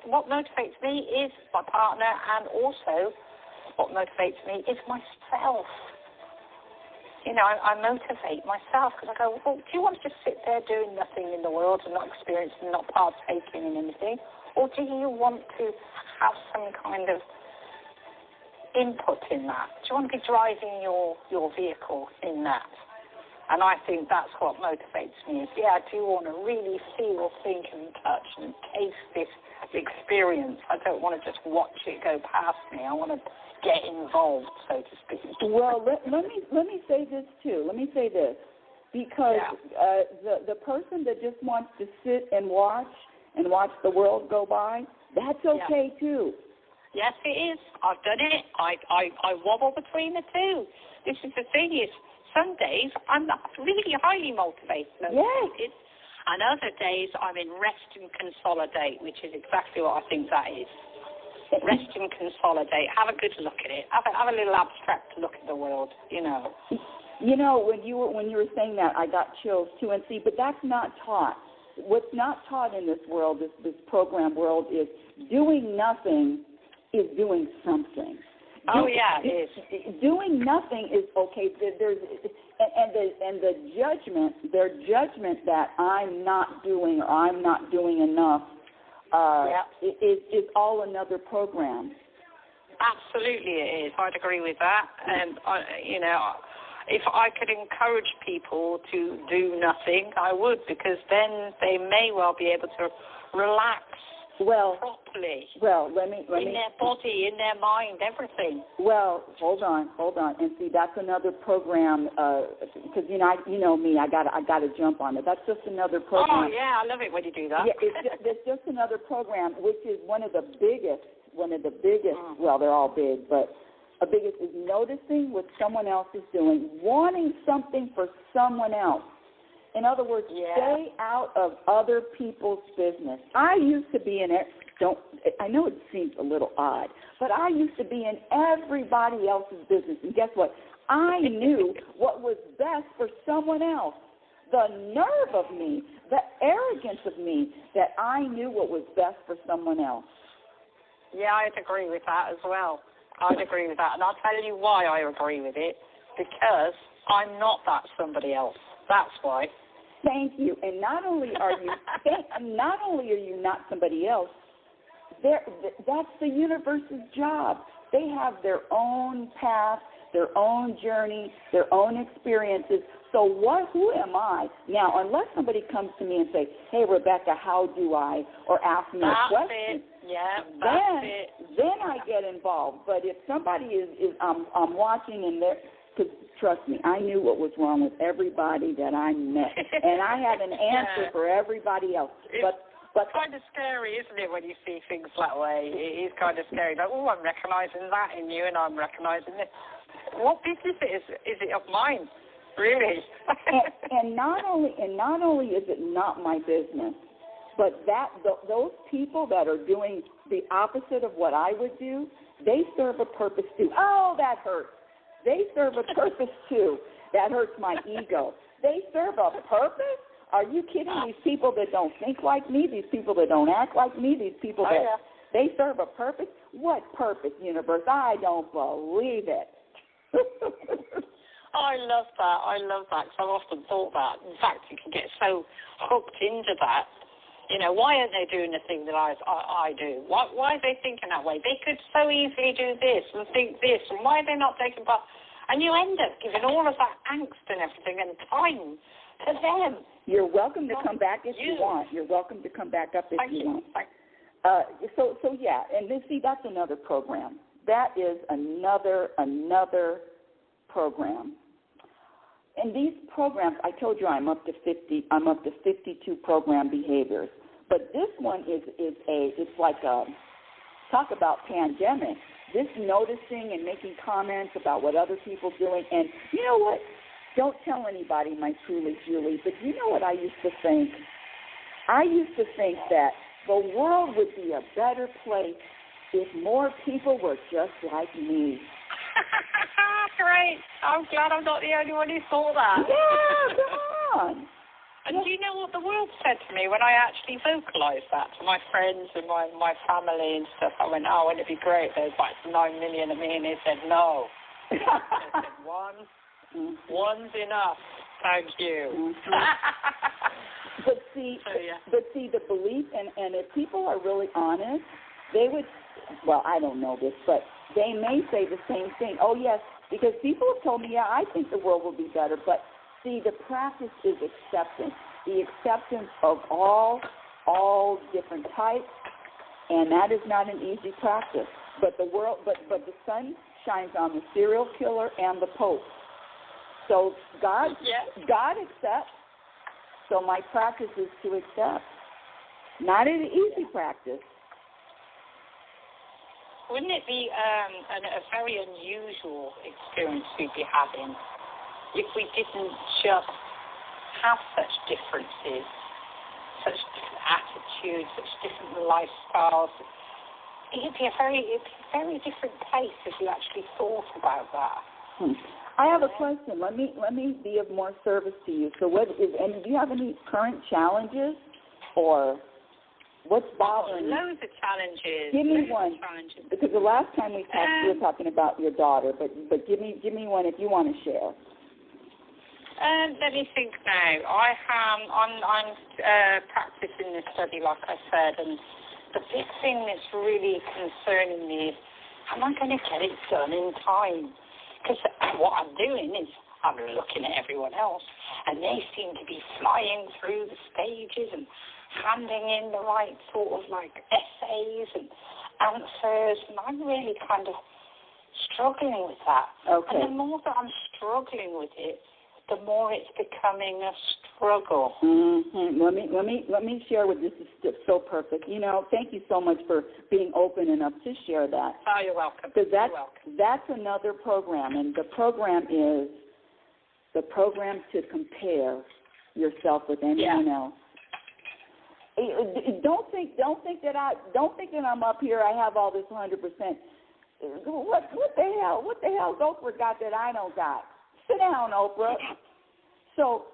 what motivates me is my partner, and also what motivates me is myself. I motivate myself because I go, well, do you want to just sit there doing nothing in the world and not experiencing, not partaking in anything? Or do you want to have some kind of input in that? Do you want to be driving your vehicle in that? And I think that's what motivates me. I do want to really feel, think, and touch and taste this experience. I don't want to just watch it go past me. I want to get involved, so to speak. Well, let me say this too. Let me say this, because the person that just wants to sit and watch the world go by, that's okay too. Yes, it is. I've done it. I wobble between the two. This is the thing is, some days I'm really highly motivated. Yes. And other days I'm in rest and consolidate, which is exactly what I think that is. Rest and consolidate. Have a good look at it. Have a little abstract look at the world. When you were saying that, I got chills too. And see, but that's not taught. What's not taught in this world, this program world, is doing nothing is doing something. Oh yeah, it is. Doing nothing is okay. There's the judgment, their judgment that I'm not doing or I'm not doing enough. Is all another program. Absolutely, it is. I'd agree with that. And if I could encourage people to do nothing, I would, because then they may well be able to relax properly. Well, let me in their body, in their mind, everything. Well, hold on, and see, that's another program. Because you know me, I gotta jump on it. That's just another program. Oh yeah, I love it when you do that. Yeah, it's just another program, which is one of the biggest. Well, they're all big, but the biggest is noticing what someone else is doing, wanting something for someone else. In other words, stay out of other people's business. I used to be I know it seems a little odd, but I used to be in everybody else's business. And guess what? I knew what was best for someone else. The nerve of me, the arrogance of me, that I knew what was best for someone else. Yeah, I'd agree with that as well. I'd agree with that. And I'll tell you why I agree with it. Because I'm not that somebody else. That's why. Thank you. And not only are you not somebody else, that's the universe's job. They have their own path, their own journey, their own experiences. So who am I? Now, unless somebody comes to me and say, hey, Rebecca, how do I? Or ask me a question. Then I get involved. But if somebody is I'm watching and they're, because trust me, I knew what was wrong with everybody that I met, and I had an answer for everybody else. But kind of scary, isn't it, when you see things that way? It is kind of scary. Like, oh, I'm recognizing that in you, and I'm recognizing this. What business is it of mine? Really? and not only is it not my business, but those people that are doing the opposite of what I would do, they serve a purpose too. Oh, that hurts. They serve a purpose, too. That hurts my ego. They serve a purpose? Are you kidding? These people that don't think like me, these people that don't act like me, these people that they serve a purpose? What purpose, universe? I don't believe it. I love that. I love that because I've often thought that. In fact, you can get so hooked into that. You know, why aren't they doing the thing that I do? Why are they thinking that way? They could so easily do this and think this, and why are they not taking part? And you end up giving all of that angst and everything and time to them. You're welcome to come back if you want. You're welcome to come back up if you want. So yeah, and then see, that's another program. That is another program. And these programs, I told you I'm up to 50. I'm up to 52 program behaviors. But this one it's like a, talk about pandemic. This noticing and making comments about what other people are doing. And you know what? Don't tell anybody, my truly Julie, but you know what I used to think? I used to think that the world would be a better place if more people were just like me. Great. I'm glad I'm not the only one who thought that. Yeah, come on. And do you know what the world said to me when I actually vocalised that to my friends and my family and stuff? I went, oh, wouldn't it be great if there's like 9 million of me? And they said, no. I said, one's enough. Thank you. Mm-hmm. But see, the belief, and if people are really honest, they would, well, I don't know this, but they may say the same thing. Oh, yes, because people have told me, yeah, I think the world will be better. But, see, the practice is acceptance, the acceptance of all different types, and that is not an easy practice. But the world, but the sun shines on the serial killer and the Pope. So God accepts. So my practice is to accept. Not an easy practice. Wouldn't it be a very unusual experience we'd be having if we didn't just have such differences, such different attitudes, such different lifestyles? It'd be a very different place if you actually thought about that. I have a question. Let me be of more service to you. So, and do you have any current challenges, or what's bothering you? Loads of challenges. Give me one. Because the last time we talked, we were talking about your daughter. But give me one if you want to share. Let me think now. I'm practicing this study, like I said, and the big thing that's really concerning me is, am I going to get it done in time? Because what I'm doing is I'm looking at everyone else, and they seem to be flying through the stages and handing in the right sort of like essays and answers, and I'm really kind of struggling with that. Okay. And the more that I'm struggling with it, the more it's becoming a struggle. Mm-hmm. Let me share with this. Is so perfect. You know, thank you so much for being open enough to share that. Oh, you're welcome. Because that's another program, and the program is the program to compare yourself with anyone else. Don't think that I'm up here. I have all this 100%. What the hell? What the hell's Oprah got that I don't got? Sit down, Oprah. So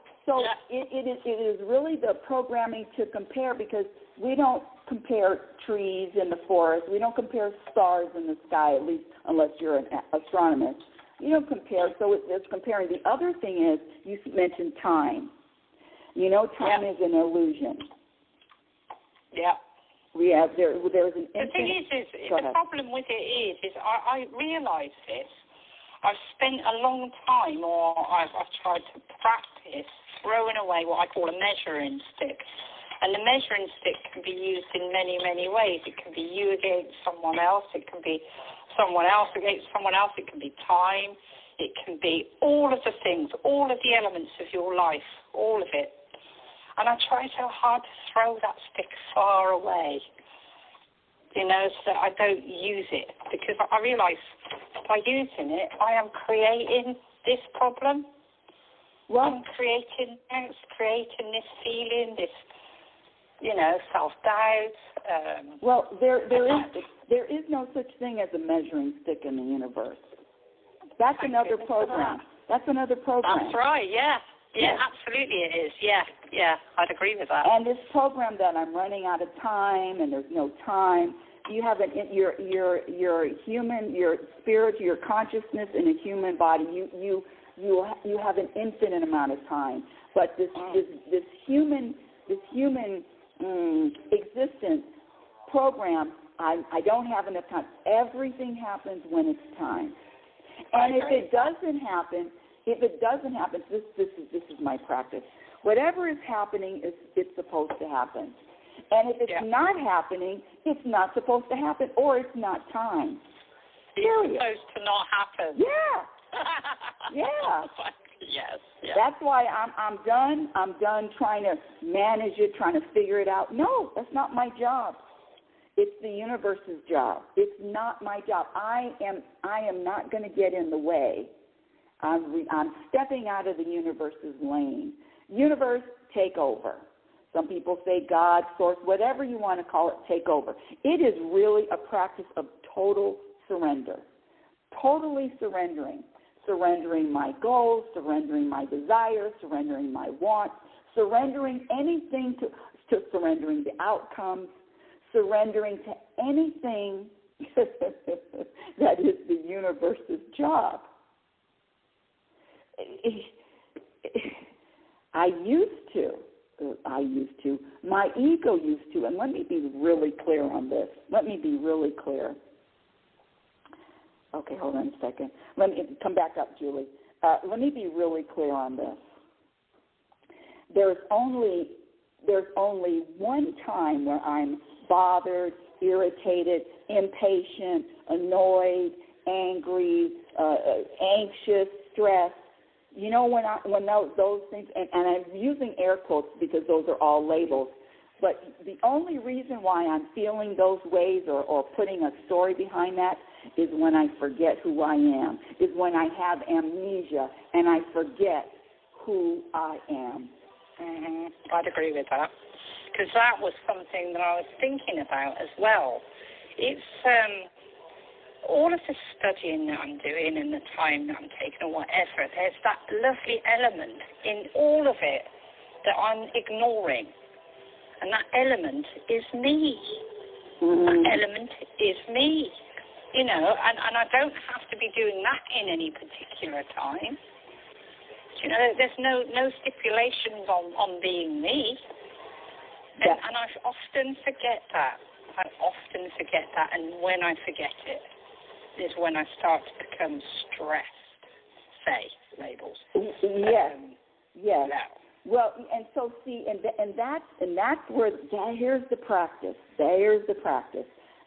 it is really the programming to compare, because we don't compare trees in the forest. We don't compare stars in the sky, at least unless you're an astronomist. You don't compare. So it's comparing. The other thing is, you mentioned time. You know, time is an illusion. Yeah. We have there's an. The thing is the problem with it is I realise this. I've spent a long time, or I've tried to practice throwing away what I call a measuring stick. And the measuring stick can be used in many, many ways. It can be you against someone else. It can be someone else against someone else. It can be time. It can be all of the things, all of the elements of your life, all of it. And I try so hard to throw that stick far away, you know, so that I don't use it. Because I realise by using it, I am creating this problem. Well, I'm creating this feeling, this, you know, self-doubt. Well, there is no such thing as a measuring stick in the universe. That's another program. That's another program. That's right, yeah. Yeah, absolutely it is. Yeah, I'd agree with that. And this program that I'm running out of time and there's no time, you have your human, your spirit, your consciousness in a human body. You have an infinite amount of time, but this human existence program, I don't have enough time. Everything happens when it's time, and if it doesn't happen, this is my practice. Whatever is happening it's supposed to happen. And if it's not happening, it's not supposed to happen, or it's not time. Period. It's supposed to not happen. Yeah. Yes. Yeah. That's why I'm done. I'm done trying to manage it, trying to figure it out. No, that's not my job. It's the universe's job. It's not my job. I am not going to get in the way. I'm stepping out of the universe's lane. Universe, take over. Some people say God, source, whatever you want to call it, take over. It is really a practice of total surrender, totally surrendering. Surrendering my goals, surrendering my desires, surrendering my wants, surrendering anything to surrendering the outcomes, surrendering to anything that is the universe's job. I used to, my ego used to, and let me be really clear on this. Let me be really clear. Okay, hold on a second. Let me come back up, Julie. Let me be really clear on this. There's only one time where I'm bothered, irritated, impatient, annoyed, angry, anxious, stressed. You know, when those things, and I'm using air quotes because those are all labels, but the only reason why I'm feeling those ways or putting a story behind that is when I forget who I am, is when I have amnesia and I forget who I am. Mm-hmm. I'd agree with that, because that was something that I was thinking about as well. It's all of the studying that I'm doing and the time that I'm taking or whatever, there's that lovely element in all of it that I'm ignoring. And that element is me. Mm-hmm. That element is me. You know, and I don't have to be doing that in any particular time. You know, there's no stipulations on being me. And I often forget that. And when I forget it is when I start to become stressed. Say, labels. Yes. Yes. No. Well, and so see, and that's where here's the practice. There's the practice.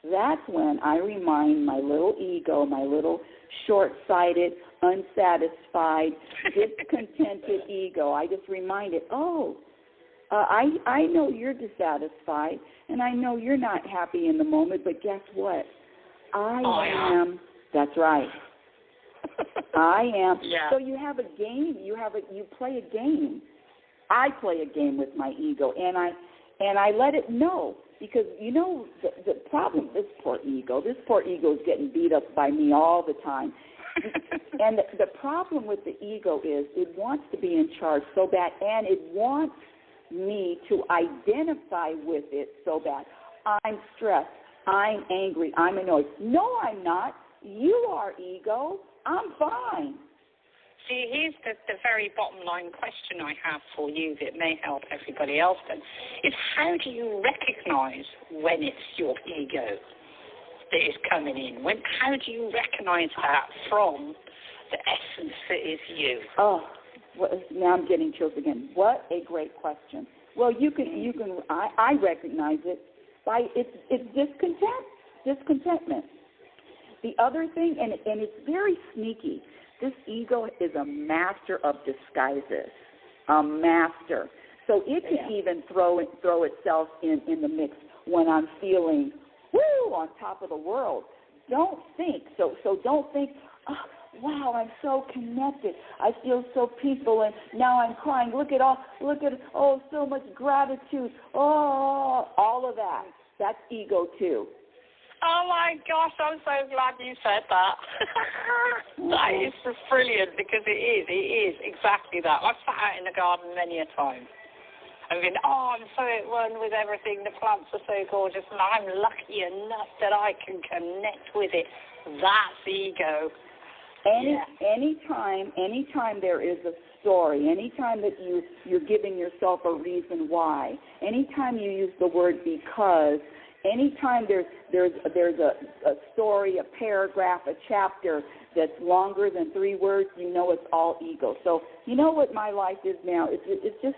That's when I remind my little ego, my little short-sighted, unsatisfied, discontented ego. I just remind it, I know you're dissatisfied, and I know you're not happy in the moment, but guess what? I am. That's right. I am. Yeah. So you have a game. You play a game. I play a game with my ego, and I let it know, because you know the problem. This poor ego is getting beat up by me all the time. And the problem with the ego is it wants to be in charge so bad, and it wants me to identify with it so bad. I'm stressed. I'm angry. I'm annoyed. No, I'm not. You are, ego. I'm fine. See, here's the very bottom line question I have for you that may help everybody else then, is how do you recognize when it's your ego that is coming in? How do you recognize that from the essence that is you? Oh, well, now I'm getting chills again. What a great question. Well, you can. I recognize it by it's discontentment. The other thing, and it's very sneaky. This ego is a master of disguises, a master. So it can even throw itself in the mix when I'm feeling on top of the world. Don't think so. Don't think, oh, wow, I'm so connected. I feel so peaceful, and now I'm crying. Look at so much gratitude. Oh, all of that. That's ego too. Oh my gosh, I'm so glad you said that. That is brilliant, because it is exactly that. I've sat out in the garden many a time. I've been, I'm so at one with everything. The plants are so gorgeous, and I'm lucky enough that I can connect with it. That's ego. Anytime there is a story, anytime that you're giving yourself a reason why, anytime you use the word because, anytime there's a story, a paragraph, a chapter that's longer than 3 words, you know it's all ego. So you know what my life is now? It's this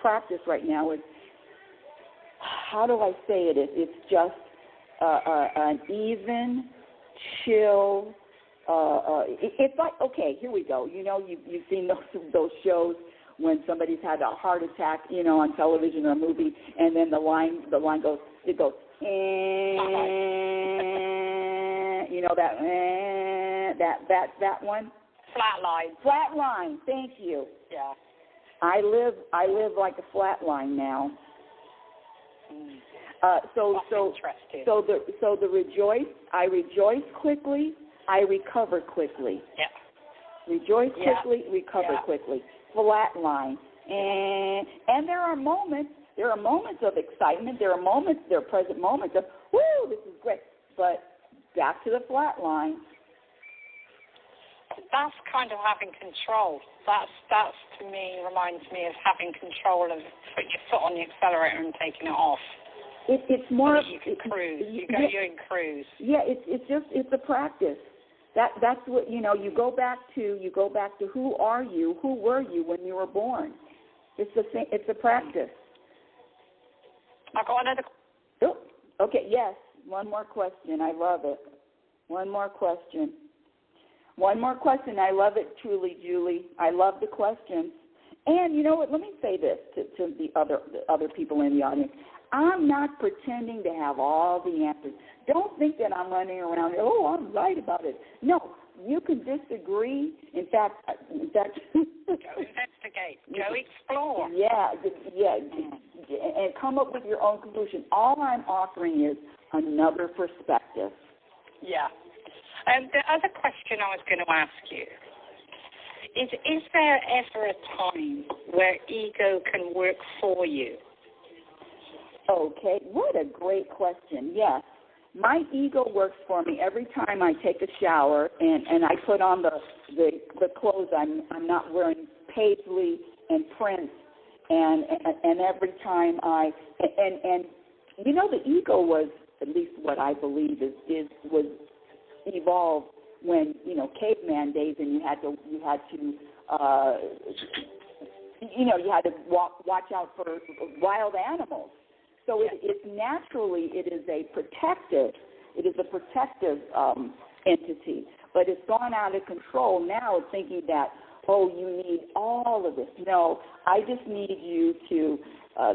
practice right now. It's, how do I say it? It's just an even, chill. It's like, okay, here we go. You know, you've seen those shows when somebody's had a heart attack, you know, on television or a movie, and then the line goes, it goes, you know that one. Flat line. Thank you. Yeah. I live like a flat line now. So the rejoice. I rejoice quickly. I recover quickly. Yeah. Rejoice quickly, recover quickly. Flat line. And there are moments of excitement. There are present moments of, woo, this is great. But back to the flat line. That's kind of having control. That's to me, reminds me of having control of putting your foot on the accelerator and taking it off. It's more. So you can cruise. You're in cruise. Yeah, it's a practice. That's what, you know. You go back to who are you? Who were you when you were born? It's the same. It's a practice. I've got another. Oh, okay. Yes. One more question. I love it. One more question. I love it, truly, Julie. I love the questions. And you know what? Let me say this to the other people in the audience. I'm not pretending to have all the answers. Don't think that I'm running around, I'm right about it. No, you can disagree. In fact. Go investigate. Go explore. Yeah, and come up with your own conclusion. All I'm offering is another perspective. Yeah. And the other question I was going to ask you is there ever a time where ego can work for you? Okay, what a great question. Yes, my ego works for me every time I take a shower and I put on the clothes I'm not wearing, paisley and prints, and every time and you know, the ego was, at least what I believe was evolved when, you know, caveman days, and you had to watch out for wild animals. So it's naturally, it is a protective entity, but it's gone out of control now, thinking that, you need all of this. No, I just need you to,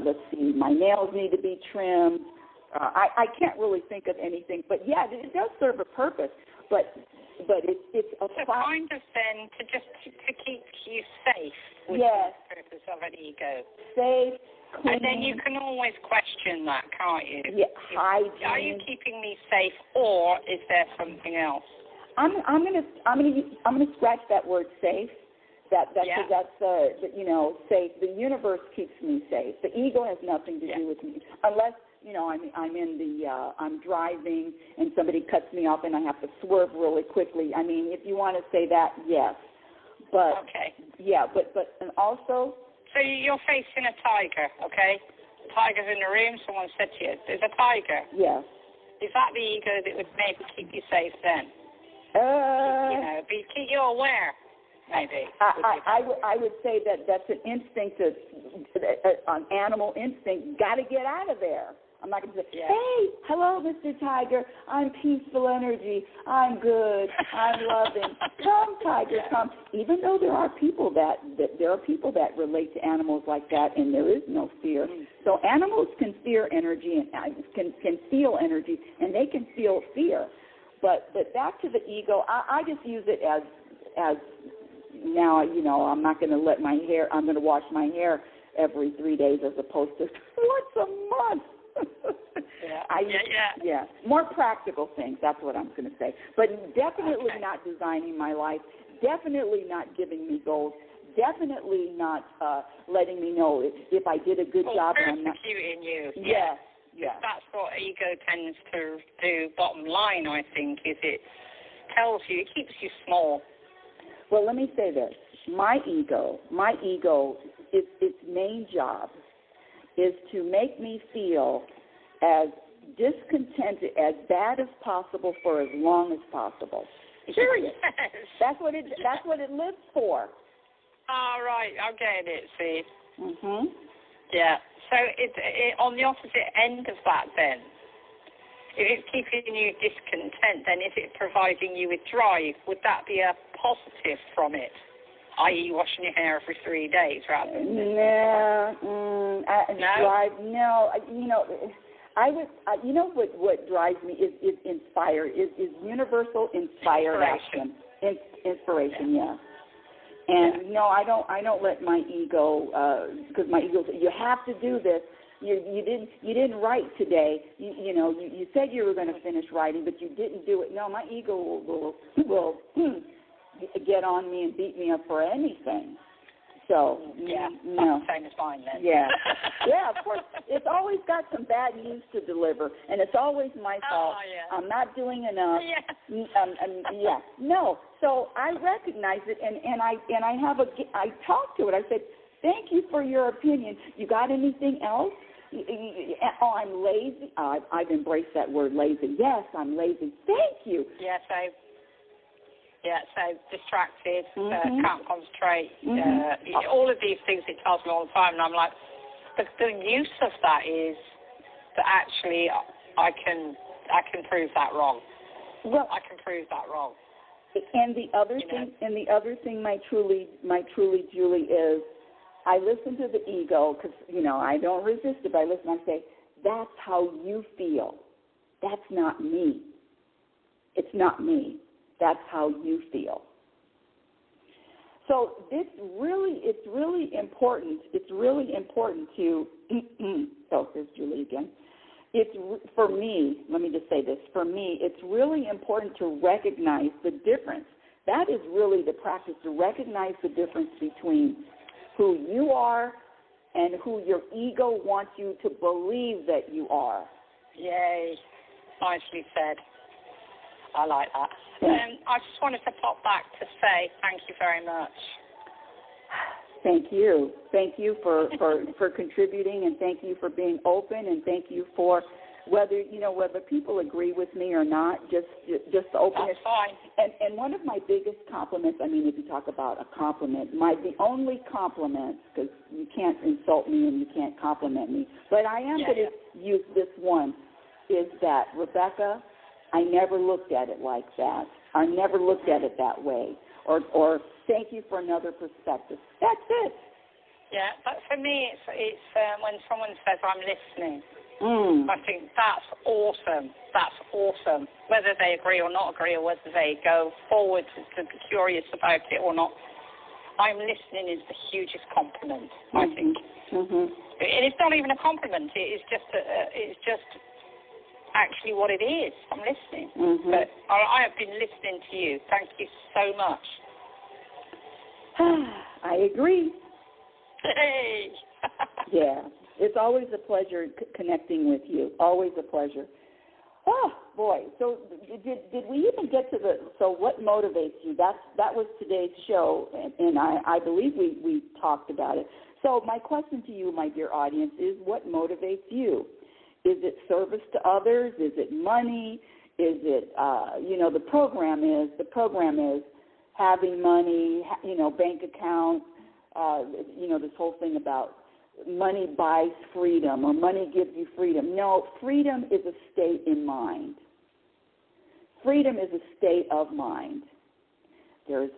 let's see, my nails need to be trimmed. I can't really think of anything, but yeah, it does serve a purpose. But it's a kind of then to keep you safe, which is the purpose of an ego. Safe, clean. And then you can always question that, can't you? Yeah, hygiene. Are you keeping me safe, or is there something else? I'm gonna scratch that word safe. That's you know, safe. The universe keeps me safe. The ego has nothing to do with me, unless, you know, I'm driving and somebody cuts me off and I have to swerve really quickly. I mean, if you want to say that, yes. But yeah, but and also. So you're facing a tiger, okay? The tiger's in the room. Someone said to you, "There's a tiger." Yes. Is that the ego that would maybe keep you safe then? You know, keep you aware. Maybe. I would say that's an instinct, an animal instinct. Got to get out of there. I'm not going to say, hey, hello, Mr. Tiger. I'm peaceful energy. I'm good. I'm loving. Come, Tiger, come. Even though there are people that relate to animals like that, and there is no fear. So animals can fear energy and can feel energy, and they can feel fear. But back to the ego, I just use it as now, you know, I'm not going to I'm going to wash my hair every 3 days as opposed to once a month. Yeah. More practical things. That's what I'm going to say. But definitely not designing my life. Definitely not giving me goals. Definitely not letting me know if I did a good job. Persecuting you. Yes. That's what ego tends to do. Bottom line, I think, is it tells you, it keeps you small. Well, let me say this. My ego, its main job is to make me feel as discontented, as bad as possible for as long as possible. Period. Yes. That's what it lives for. All right, I'm getting it, see. Mhm. Yeah. So it on the opposite end of that then, if it's keeping you discontent, then is it providing you with drive? Would that be a positive from it? I.e. washing your hair every 3 days rather than... No. Drive, no. I would, what drives me is inspire, is universal inspired action. Inspiration, yeah. And no, I don't let my ego, because my ego says, you have to do this. You didn't write today. You said you were going to finish writing, but you didn't do it. No, my ego will get on me and beat me up for anything. So no. Same as mine then. Yeah, of course. It's always got some bad news to deliver, and it's always my fault. Oh, yeah. I'm not doing enough. Yeah. No. So I recognize it, and I talk to it. I said, thank you for your opinion. You got anything else? Oh, I'm lazy. I've embraced that word, lazy. Yes, I'm lazy. Thank you. So distracted, can't concentrate, all of these things it tells me all the time, and I'm like, the use of that is that actually I can prove that wrong. Well, I can prove that wrong. And the other thing, my truly, Julie, is I listen to the ego because I don't resist it. But I listen. I say, that's how you feel. That's not me. It's not me. That's how you feel. So it's really important. It's really important to. Oh, there's Julie again. For me, let me just say this. For me, it's really important to recognize the difference. That is really the practice, to recognize the difference between who you are and who your ego wants you to believe that you are. Yay. Nicely said. I like that. I just wanted to pop back to say thank you very much. Thank you. Thank you for contributing, and thank you for being open, and thank you for whether people agree with me or not, just the openness. That's fine. And one of my biggest compliments, if you talk about a compliment, the only compliment, because you can't insult me and you can't compliment me, but I am going to use this one, is that, Rebecca, I never looked at it like that. I never looked at it that way. Or thank you for another perspective. That's it. Yeah, but for me, it's when someone says, I'm listening. I think that's awesome. That's awesome. Whether they agree or not agree, or whether they go forward to be curious about it or not, I'm listening is the hugest compliment, I think. And it's not even a compliment. It's just actually what it is. I'm listening. But I have been listening to you. Thank you so much. I agree. Hey. Yeah. It's always a pleasure connecting with you. Always a pleasure. Oh, boy. So did we even get to what motivates you? That was today's show, and I believe we talked about it. So my question to you, my dear audience, is what motivates you? Is it service to others? Is it money? Is it, the program is having money, bank accounts, this whole thing about money buys freedom or money gives you freedom. No, freedom is a state in mind. Freedom is a state of mind. There's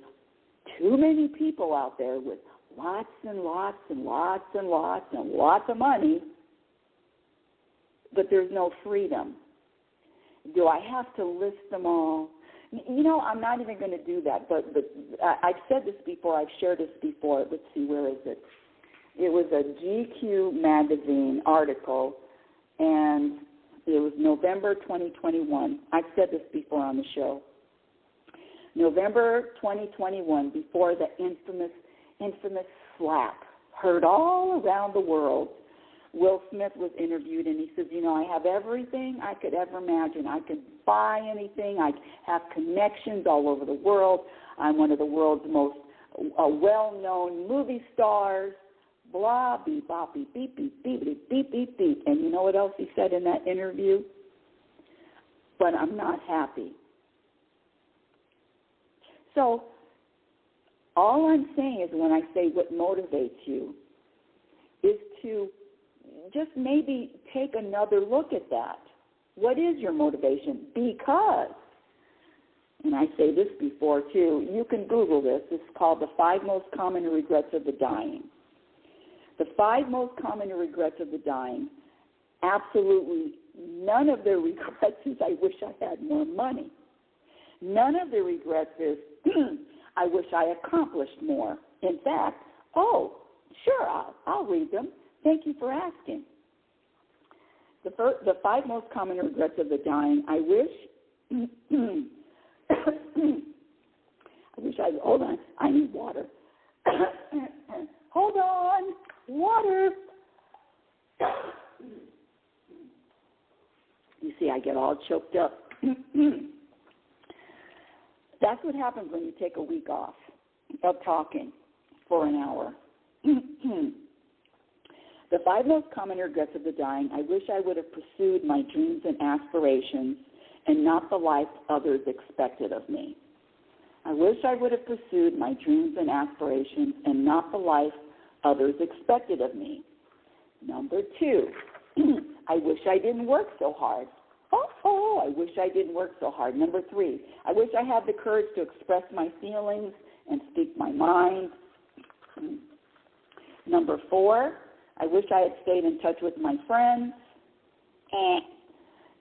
too many people out there with lots and lots and lots and lots and lots of money, but there's no freedom. Do I have to list them all? I'm not even going to do that, but I've said this before. I've shared this before. Let's see, where is it? It was a GQ magazine article and it was November 2021. I've said this before on the show. November 2021, before the infamous slap heard all around the world, Will Smith was interviewed, and he says, I have everything I could ever imagine. I could buy anything. I have connections all over the world. I'm one of the world's most well-known movie stars, blah, beep, bop, beep, beep, beep, beep, beep, beep, beep, beep. And you know what else he said in that interview? But I'm not happy. So all I'm saying is, when I say what motivates you, is to just maybe take another look at that. What is your motivation? Because, and I say this before too, you can Google this. It's called the 5 Most Common Regrets of the Dying. The 5 most common regrets of the dying, absolutely none of their regrets is, I wish I had more money. None of the regrets is, I wish I accomplished more. In fact, sure, I'll read them. Thank you for asking. The 5 most common regrets of the dying, I wish hold on, I need water. Hold on, water. You see, I get all choked up. That's what happens when you take a week off of talking for an hour. The 5 most common regrets of the dying, I wish I would have pursued my dreams and aspirations and not the life others expected of me. I wish I would have pursued my dreams and aspirations and not the life others expected of me. Number 2, I wish I didn't work so hard. I wish I didn't work so hard. Number 3, I wish I had the courage to express my feelings and speak my mind. Number 4, I wish I had stayed in touch with my friends.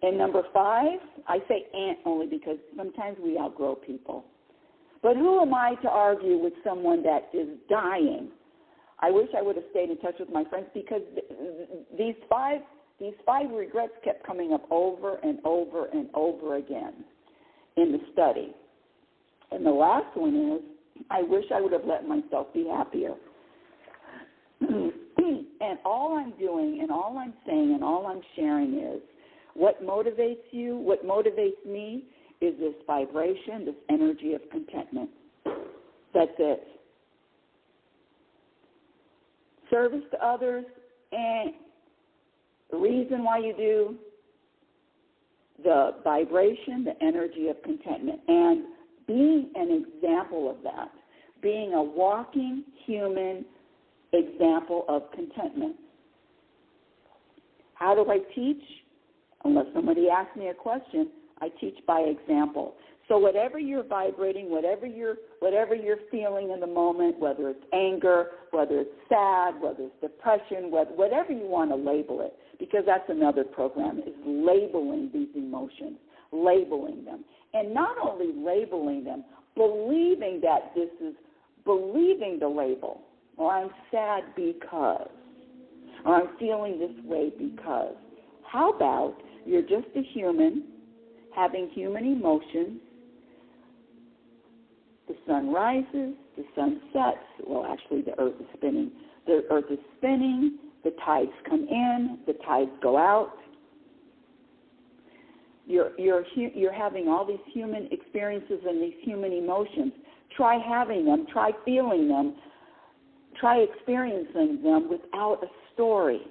And number 5, I say only because sometimes we outgrow people. But who am I to argue with someone that is dying? I wish I would have stayed in touch with my friends, because these five regrets kept coming up over and over and over again in the study. And the last one is, I wish I would have let myself be happier. And all I'm doing and all I'm saying and all I'm sharing is, what motivates you, what motivates me is this vibration, this energy of contentment. That's it. Service to others, the reason why you do, the vibration, the energy of contentment, and being an example of that, being a walking human example of contentment. How do I teach? Unless somebody asks me a question, I teach by example. So whatever you're vibrating, whatever you're feeling in the moment, whether it's anger, whether it's sad, whether it's depression, whatever you want to label it, because that's another program, is labeling these emotions, labeling them. And not only labeling them, believing that this is, believing the label. Or I'm sad because, or I'm feeling this way because. How about you're just a human, having human emotions. The sun rises, the sun sets. Well, actually, the earth is spinning. The earth is spinning, the tides come in, the tides go out. You're having all these human experiences and these human emotions. Try having them, try feeling them, try experiencing them without a story.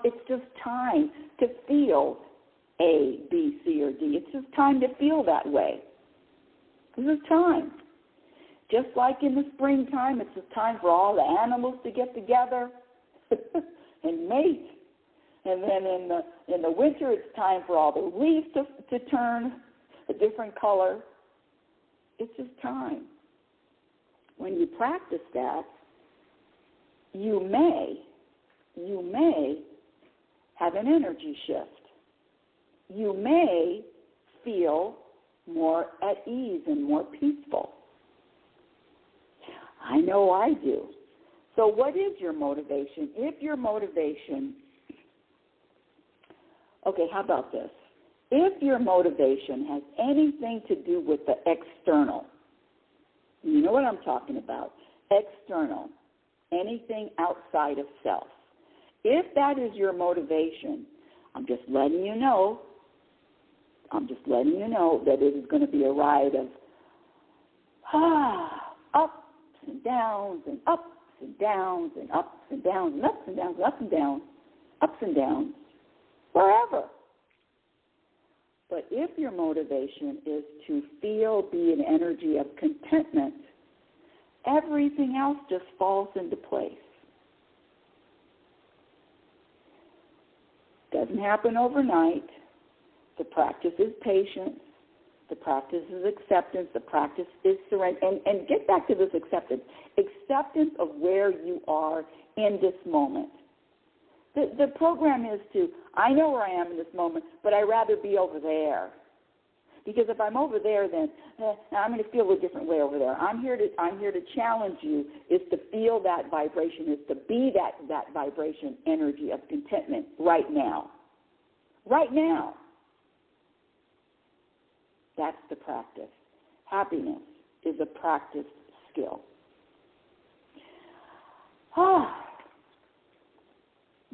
It's just time to feel A, B, C, or D. It's just time to feel that way. This is time. Just like in the springtime, it's just time for all the animals to get together and mate. And then in the winter, it's time for all the leaves to turn a different color. It's just time. When you practice that, you may have an energy shift. You may feel more at ease and more peaceful. I know I do. So what is your motivation? If your motivation Okay, how about this? If your motivation has anything to do with the external, you know what I'm talking about, external, anything outside of self. If that is your motivation, I'm just letting you know that it is going to be a ride of ups and downs and ups and downs and ups and downs and ups and downs and ups and downs, ups and downs, forever. But if your motivation is to be an energy of contentment, everything else just falls into place. Doesn't happen overnight. The practice is patience. The practice is acceptance. The practice is surrender. And get back to this acceptance. Acceptance of where you are in this moment. The program is I know where I am in this moment, but I'd rather be over there. Because if I'm over there, then I'm going to feel a different way over there. I'm here to challenge you, is to feel that vibration, is to be that vibration energy of contentment right now. Right now. That's the practice. Happiness is a practice skill.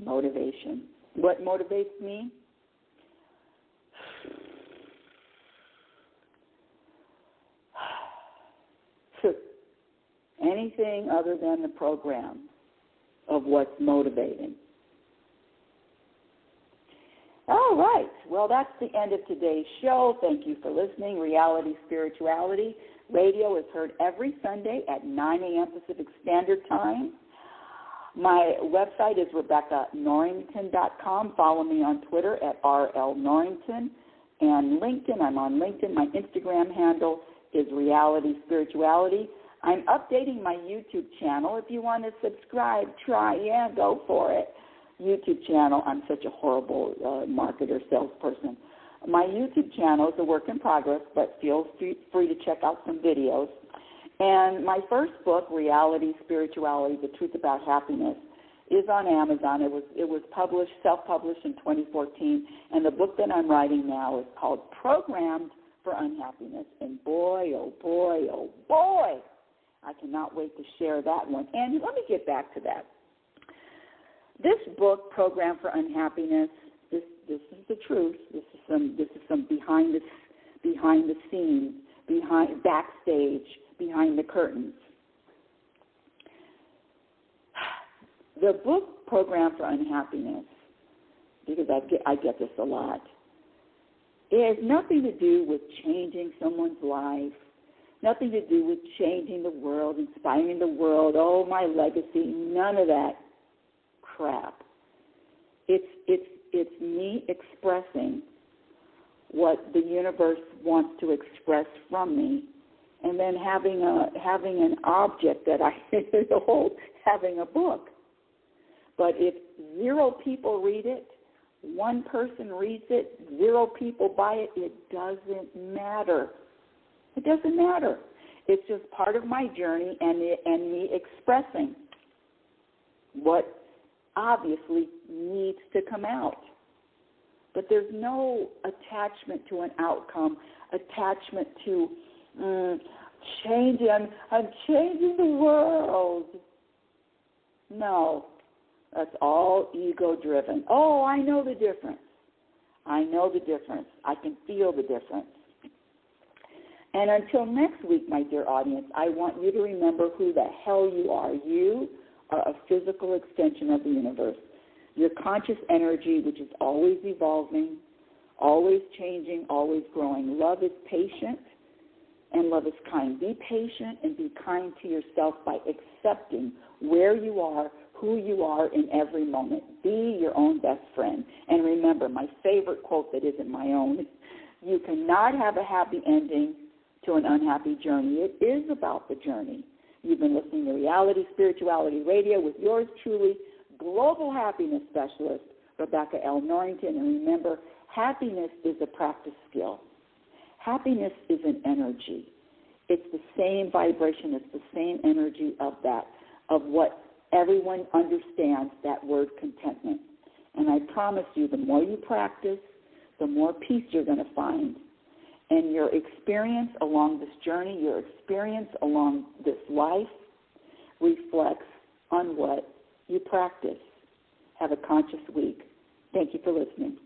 Motivation. What motivates me? Anything other than the program of what's motivating. All right. Well, that's the end of today's show. Thank you for listening. Reality Spirituality Radio is heard every Sunday at 9 a.m. Pacific Standard Time. My website is RebeccaNorrington.com. Follow me on Twitter at RLNorrington. And LinkedIn, I'm on LinkedIn. My Instagram handle is Reality Spirituality. I'm updating my YouTube channel. If you want to subscribe, go for it. YouTube channel. I'm such a horrible marketer, salesperson. My YouTube channel is a work in progress, but feel free to check out some videos. And my first book, Reality Spirituality, The Truth About Happiness, is on Amazon. It was self-published in 2014, and the book that I'm writing now is called Programmed for Unhappiness. And boy, oh boy, oh boy, I cannot wait to share that one. And let me get back to that. This book, Programmed for Unhappiness, this is the truth. This is some behind the scenes, backstage, behind the curtains. The book Programmed for Unhappiness, because I get this a lot, it has nothing to do with changing someone's life, nothing to do with changing the world, inspiring the world, my legacy, none of that crap. It's me expressing what the universe wants to express from me, and then having an object that I hold, having a book. But if 0 people read it, 1 person reads it, 0 people buy it, it doesn't matter. It doesn't matter. It's just part of my journey and me expressing what obviously needs to come out. But there's no attachment to an outcome, attachment to I'm changing the world. No, that's all ego-driven. I know the difference. I can feel the difference. And until next week, my dear audience, I want you to remember who the hell you are. You are a physical extension of the universe. Your conscious energy, which is always evolving, always changing, always growing. Love is patient and love is kind. Be patient and be kind to yourself by accepting where you are, who you are in every moment. Be your own best friend. And remember, my favorite quote that isn't my own, you cannot have a happy ending to an unhappy journey. It is about the journey. You've been listening to Reality Spirituality Radio with yours truly, Global Happiness Specialist, Rebecca L. Norrington. And remember, happiness is a practice skill. Happiness is an energy. It's the same vibration. It's the same energy of what everyone understands, that word contentment. And I promise you, the more you practice, the more peace you're going to find. And your experience along this journey, your experience along this life reflects on what you practice. Have a conscious week. Thank you for listening.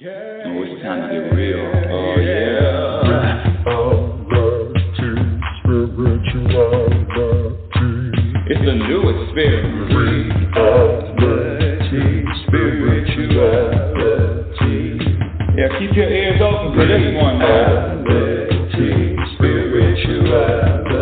Oh, it's time to get real. Oh, yeah. It's the new experience. Spirituality. Yeah, keep your ears open for this one now. Spirituality.